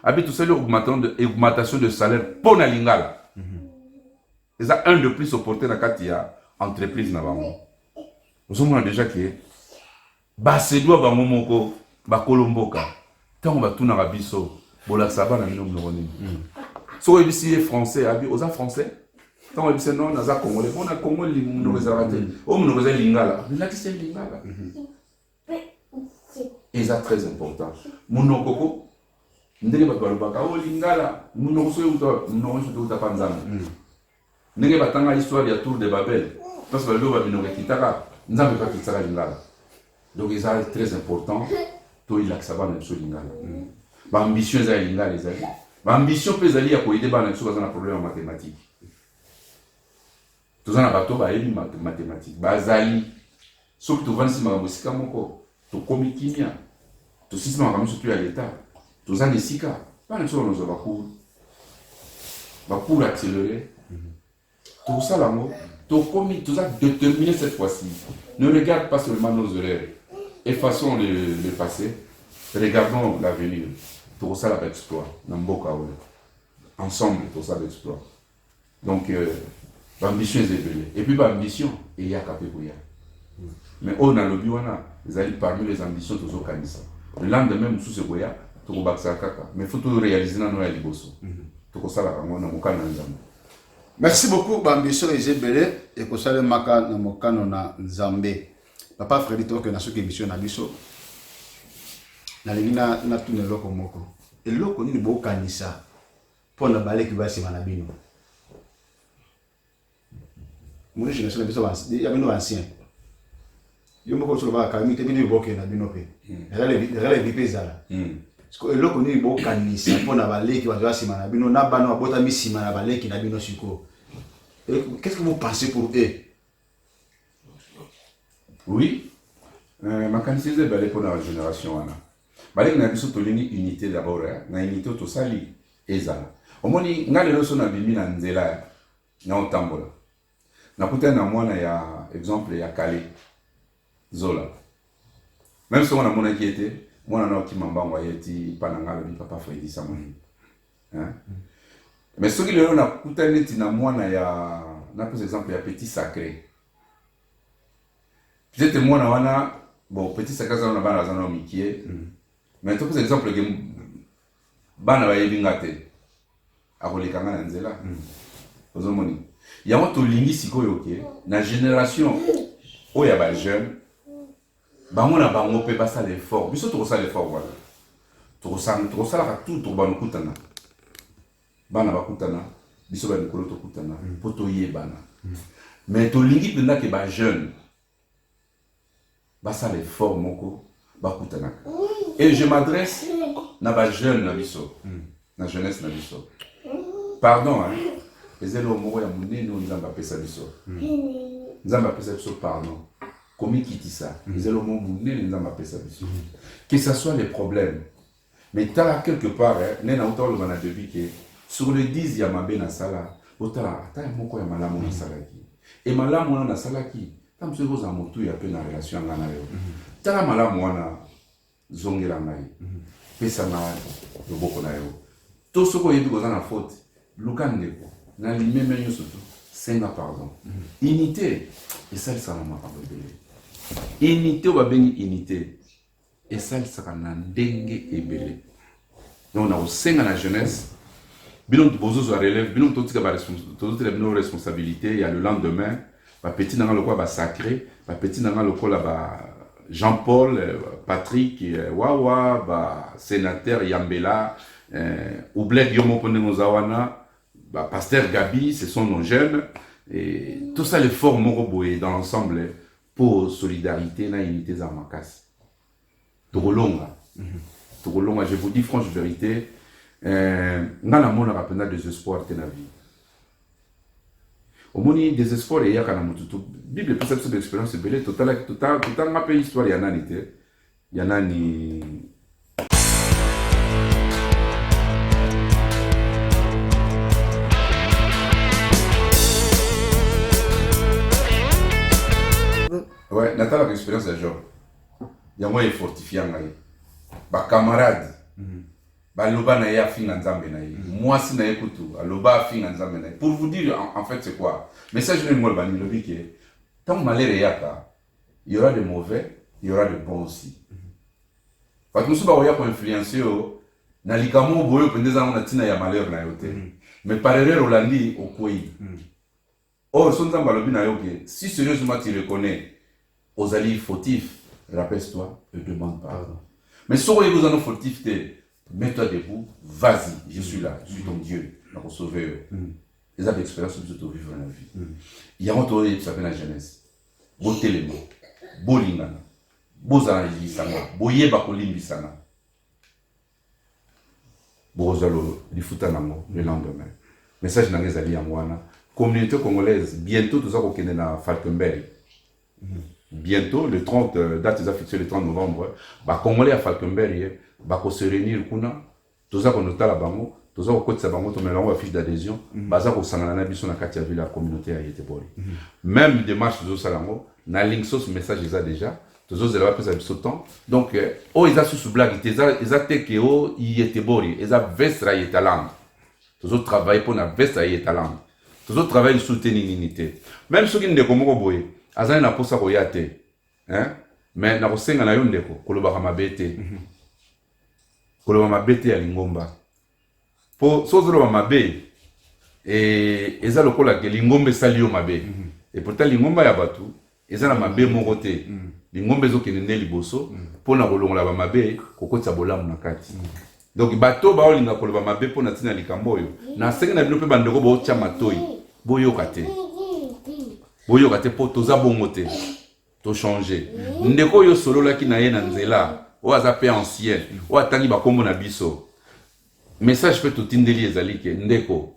Speaker 2: avec tout ça l'augmentation de salaire pour na lingala. Ils ont un de plus au porté na katia entreprise na bango. Nous avons déjà que ba se doit ba momoko ba kolomboka. Tant ba tuna biso bola saba na mino mnoni. So ici est français, abi oza français. Tant ici non, naza congolais. On a congolais nous réservé. Oh nous réservé lingala. Mais là qui c'est lingala. Et ça très important. Mon koko ndenge bato balobaka o lingala munoko so uta panzana. Ndenge batanga histoire ya Tour de Babel. Parce que le babino kitaka nzambe pas kitaka lingala. Donc c'est très important. To il aksaba na so lingala. Ba ambition za lingala les amis. Ba ambition peut zali ya ko aider ba na so dans un problème en mathématiques. Tous en bateau ba éli mathématiques. Ba zali sauf to vansi ma musika moko to komikimia. To système en surtout à l'état. Tous en esika. Ba na so no ba cours accélérer. Tout ça là mo to komi tout ça déterminer cette fois-ci. Ne regarde pas seulement nos erreurs. Effaçons le passé. Regardons l'avenir. Tout ça là exploit. Namboka ensemble tout ça l'exploit. Donc l'ambition est élevée. Et puis l'ambition il y a capé pour y. Mais on a le biwana, ils allaient parmi les ambitions tous au Kanisa. Le lendemain sous ce goya, tout baksa kaka. Mais faut tout réaliser dans nos liboso. Tout ça là on a mokana nzambe.
Speaker 1: Merci beaucoup l'ambition est élevée et que ça le maka na mokano na nzambe. Papa Freddy toke na soki émission na biso. Na lingina na tune loko moko. Et loko ni bo kanisa. Pour na balé qui va se manabino. Mon génération na biso il y a bino ancien. Yo moko so ba kamite bino boke na bino pe. Rele vipe zala. Parce que loko ni bo kanisa pour na balé qui va se manabino na bano abota mi sima na balé qui na bino siko. Qu'est-ce que vous pensez pour eux?
Speaker 2: Oui, ma candidature est belle pour la génération. Balé na biso to lingi unité d'abord, na unité to sali ezala. Omoni ngale loso na bimi na nzela na otambola. Na kuta na mwana ya exemple ya Kale Zola. Même si on a mona qui était, mwana na okimamba ngwa yeti panangalo ni papa Freddy Samoni. Hein? Mais ce qui le na kuta neti na mwana ya na par exemple ya Petit Sacré. Peut-être mwana wana bon Petit Sacré ça na bana zana mikie. Mais tout par exemple que bana ba yebingate. Akolekanga na nzela. Ozomoni. Yango to lingi sikoyo ke na génération oya ba jeune bango na bango pe basa l'effort. Biso to ça l'effort voilà. To ça la tout to banu kutana. Bana bakutana, biso ba nikolo to kutana, poto yebana. Mais to lingi penda ke ba jeune basa l'effort moko bakutana. Et je m'adresse na ba jeune na biso. Na jeunesse na biso. Pardon hein. Ezelo moko ya munene nzamba pesa biso. Nzamba pesa biso pardon. Komi kitisa. Ezelo moko munene nzamba pesa biso. Que ça soit les problèmes. Mais t'as quelque part hein, nena autant le bana debi que sur le 10 ya mabe na sala, otala ata moko ya malamu na salaki. Et malamu na salaki, tam se voza motu ya pe na relation ngana yo. Tala malamu wana zongela ngai. Pesa na loboko na yo. To soko yebi ko na faute. Lukande ko. Na limeme yo surtout. Senga pardon. Unité. Et ça ça m'a pas rebelle. Unité wa bengi unité. Et ça ça na ndenge ebele. Donc on a senga la jeunesse. Binon de bozo zo relève, binon to tika ba responsabilité, il y a le lendemain, ba petit nanga lokwa ba sacré, ba petit nanga lokwa ba Jean-Paul, Patrick, Wawa, ba sénateur Yambela, Oublek Yomo Pondemozawana, bah, Pasteur Gabi, ce sont nos jeunes. Et tout ça, les formes Moroboé dans l'ensemble pour solidarité, na unité Zamakas. Torolonga. Torolonga, je vous dis franche vérité, ngana mona rapena désespoir te na vie. Au moni désespoir et yakana mututu. Bible peut cette expérience belle total ma pe histoire ya nani te. Ya nani ouais, Nathalie l'expérience de Job. Ya moi fortifiant ngai. Ba camarade. Ba loba na ya finga nzambe na ye. Moi si na ekutu, aloba finga nzambe na ye. Pour vous dire en fait c'est quoi? Message de moi bani lobi que tant malheur yaka, il y aura de mauvais, il y aura de bons aussi. Parce que nous sommes pas pour influencer na likamo boyo pendeza na tina ya malheur na yote. mais par erreur Rolandi au Koué. Oh, son temps balobi na yoke. Si sérieusement tu reconnais aux alliés fautifs, rappelle-toi et demande pardon. Mais si vous avez fautif, mets-toi debout, vas-y, je suis là, je suis ton Dieu, je vais sauver. Les autres expériences que vous vivre dans la vie. Il y a un autre qui s'appelle la jeunesse. Beau télémo, beau lingana, beau zanji sanga, beau yeba kolimbi sanga. Beau zalo, di futa nango, le lendemain. Message n'a pas à moi. Communauté congolaise, bientôt tout ça qu'on connaît dans Falkenberg. Bientôt, le 30, date est fixée le 30 novembre, bah Congolais à Falkenberg, bah qu'on se réunir kuna, tout ça qu'on note là bango, tout ça qu'on côté ça bango, tout mélange affiche d'adhésion, bah ça qu'on s'engage na biso na katia ville la communauté a été bori. Même démarche de salango, na link sauce message ils a déjà, tous autres élèves peuvent biso temps. Donc oh ils a sous blague, ils a teke oh il était bori, ils a vestra il était langue. Tous autres travaillent pour na vestra il était langue. Tous autres travaillent sous téninité. Même ceux qui ne comme boy azali na posa ko yate hein mais na kosenga na yo ndeko koloba mabete koloba mabete ya lingomba po sozolo mabe eza lokola ke lingombe sali yo mabe et pourtant lingomba ya batu eza na mabe moko te lingombe zo kene liboso po na kolongola ba mabe kokotsa bolamu na kati donc bato ba olinga koloba mabe po na tina likambo yo na senga na bino pe bandeko bo tia matoi boyoka te boyoka te po toza bongo te to changer ndeko yo solo la ki na ye na nzela o aza pe ancien o atangi bakombo na biso message pe totindeli ezali ke ndeko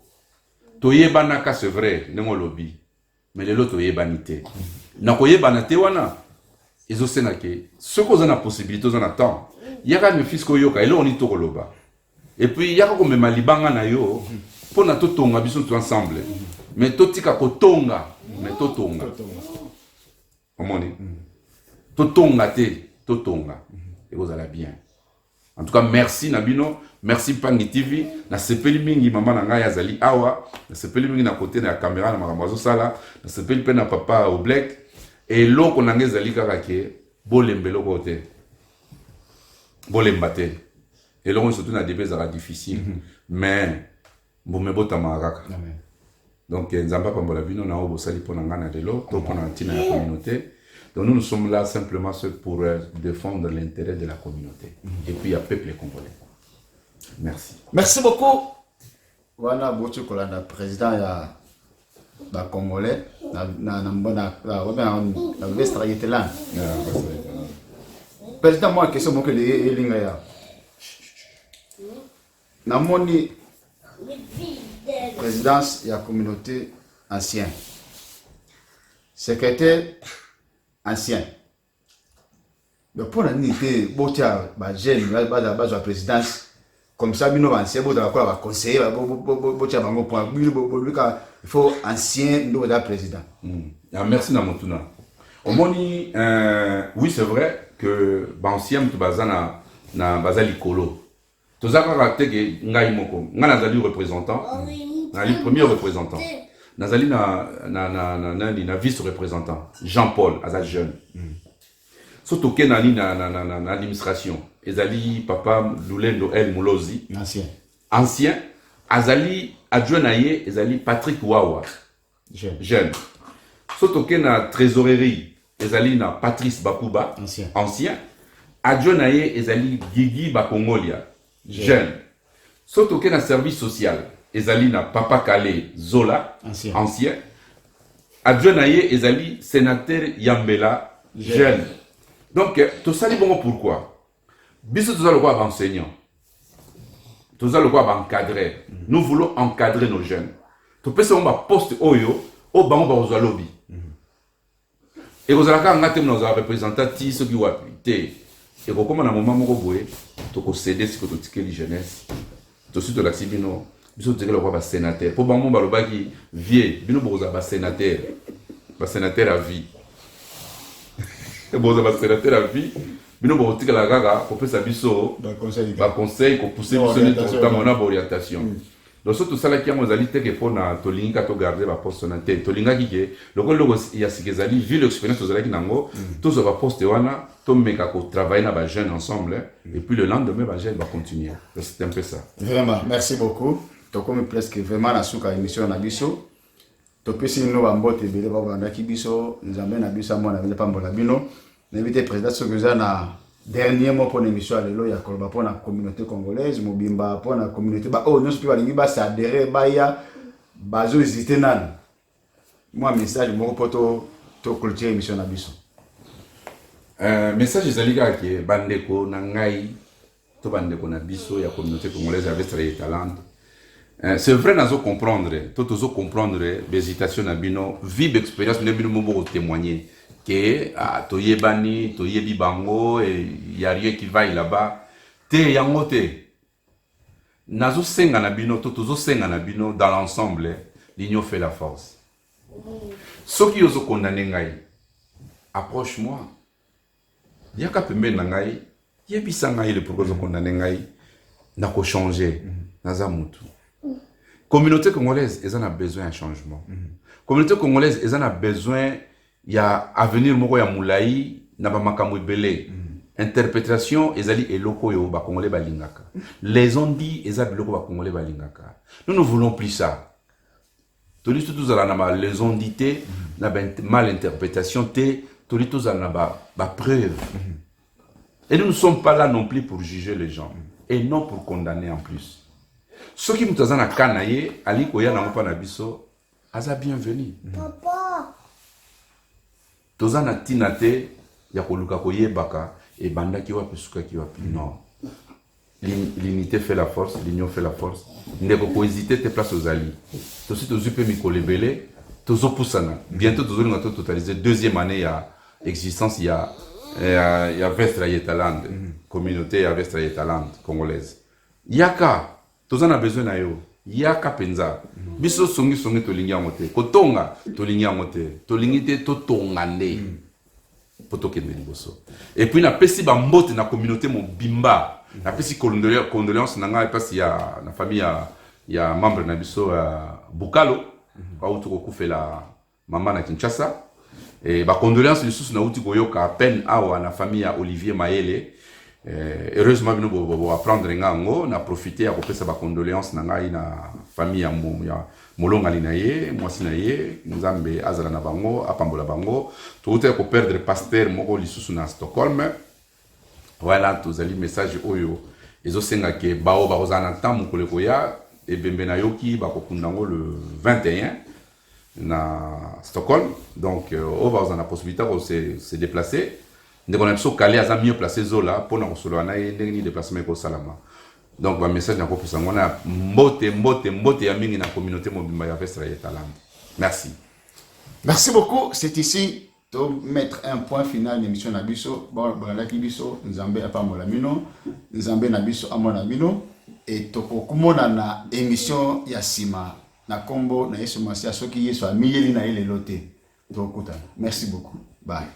Speaker 2: toyebanaka c'est vrai ndenge olobi mais lelo toyebani te na koyebana te wana ezosenga ke soki oza na possibilité oza na temps yaka mefisi koyoka ele oni tokoloba et puis yaka komema libanga na yo mpo na totonga biso to ensemble mais totika kotonga mais totonga omoni totonga te totonga et vous allez bien en tout cas merci Nabino merci Pangi TV na sepeli mingi mama na ngai azali awa na sepeli mingi na côté na caméra na makambo sala na sepeli pe na papa au black et loko na ngezali kaka ke bolembelo côté bolembate et loko surtout na début ça difficile mais bon me botama kaka donc nzamba pambola bino na obo sali pona ngana delo to pona tina la communauté. Donc nous sommes là simplement pour défendre l'intérêt de la communauté et puis à peuple congolais. Merci.
Speaker 3: Merci beaucoup.
Speaker 1: Wana botu kolanda président ya ba congolais na vestra yetelan. Président moi question mo que les linga ya. Na moni présidence de la communauté ancien, secrétaire ancien. Donc pour l'unité, botia jeune, base la présidence, comme ça, bino ancien, botia quoi conseiller, botia bango point, il faut ancien nous la président.
Speaker 2: Merci Namotuna. Au moni, oui c'est vrai que ancien tu bazana na bazali kolo. Tozaka rateke ngai moko ngana zali représentant nali premier représentant nazali na vice représentant Jean-Paul azali jeune surtout que nali na administration ezali papa Lulendo El Mulozi ancien azali adjoint naye ezali Patrick Wawa jeune surtout que na trésorerie ezali na Patrice Bakuba ancien adjoint naye ezali Gigi Bakongolia jeune. Surtout que dans le service social, ezali na Papa Kale Zola, ancien. Adjoint naye ezali sénateur Yambela, jeune. Donc, tout ça, bon pourquoi? Biso tout ça le quoi enseignant. Tout ça le quoi encadrer. Nous voulons encadrer nos jeunes. Tout ça on va poste oyo, au bango ba ozwa lobby. Et vous allez quand ngatem nos représentants ceux qui ont appuyer. Et comme on a un moment où tu as cédé ce que tu as dit jeunesse, tu as dit que tu as dit sénateur. Pour que tu aies vieux, tu as sénateur. Sénateur à vie. Tu as sénateur à vie. Tu as dit que conseil pour pousser mon orientation. Donc, tout ça, qui a que pour to linga to garder la poste santé. To linga qui est le logo il y a ce que zali vu l'expérience aux qui nango tous va poste wana to meka ko travailler na ba jeunes ensemble et puis le lendemain ba jeune va continuer. C'est un peu ça.
Speaker 1: Vraiment, merci beaucoup. tokomi presque vraiment na suka émission na biso topesi no bambote ebele babandaki biso nzambe na biso amona bele pambola bino n'invité président soki na dernier mot pour l'émission à l'élo ya koloba pour la communauté congolaise mobimba pour la communauté ba oh nous peut balingi ba s'adhérer ba ya bazo hésiter nan moi message mon poto to clôturer émission na biso
Speaker 2: message ezali kaka ke bandeko na ngai to bandeko na biso ya communauté congolaise avec très talent. C'est vrai nazo comprendre to tozo comprendre l'hésitation na bino vive expérience na bino mo témoigner que toyebani toyebi bango et y a rien qui va là-bas te yango te nazo senga na bino to tozo senga na bino dans l'ensemble l'union fait la force. Ceux qui osent condamner ngai approche-moi yaka pembe na ngai yebisa ngai le pourquoi ozo condamner ngai na ko changer naza mutu. Communauté congolaise elle en a besoin d'un changement. Communauté congolaise elle en a besoin il y a avenir moko ya mulai na ba makambo ebele. Interprétation ezali eloko yo ba congolais balingaka. Les on dit ezali eloko ba congolais balingaka. Nous ne voulons plus ça. Toli tous ala na ba les on dit te na ba mal interprétation te toli tous ala na ba preuve. Et nous ne sommes pas là non plus pour juger les gens et non pour condamner en plus. Ceux qui mutazana kanaye ali koya na mpa na biso aza bienvenu. Papa tozana tinate ya koluka koyebaka et banda ki wapi suka ki wapi non. L'unité fait la force, l'union fait la force. Ndeko ko hésiter te place aux alliés. Tosi tozupe mikolebele tozo pusana. Bientôt tozo linga to totaliser deuxième année ya existence ya Vestra Yetaland communauté ya Vestra Yetaland congolaise. Yaka tozana besoin na yo. Yaka penza. Biso songi tolingi amote. Kotonga tolingi amote. Tolingi te to tongande. Potokende liboso. Et puis na pesi ba mbote na communauté mon bimba. Na pesi condoléances na nga pasi ya na famille ya membre na biso Bukalo. Ba utu ko kufela mama na Kinshasa. Et ba condoléances lisusu na uti koyoka à peine awa na famille ya Olivier Maele. Heureusement bino bo apprendre ngango na profiter ya kopesa ba condoléances na ngai na famille ya molonga linaye mwasi na ye nzambe azala na bango apambola bango to uta ko perdre pasteur moko lisusu na Stockholm. Voilà tozali message oyo ezosenga ke bao ba ozana ntamu koleko ya ebembe na yoki ba kokundango le 21 na Stockholm. Donc on va avoir la possibilité de se déplacer. Donc on a besoin d'aller à mieux placer zola pour nous solo na ndenge déplacement ko salama. Donc le message na ko pour ça on a mbote ya mingi na communauté mobimba ya Vestra Yetaland. Merci.
Speaker 1: Merci beaucoup. C'est ici de mettre un point final l'émission na biso bon la biso nzambe apambola mino nzambe na biso amona mino et toko kumona na émission ya sima na kombo na Yesu Masia soki Yesu amiyeli na ile lote. Merci beaucoup. Bye.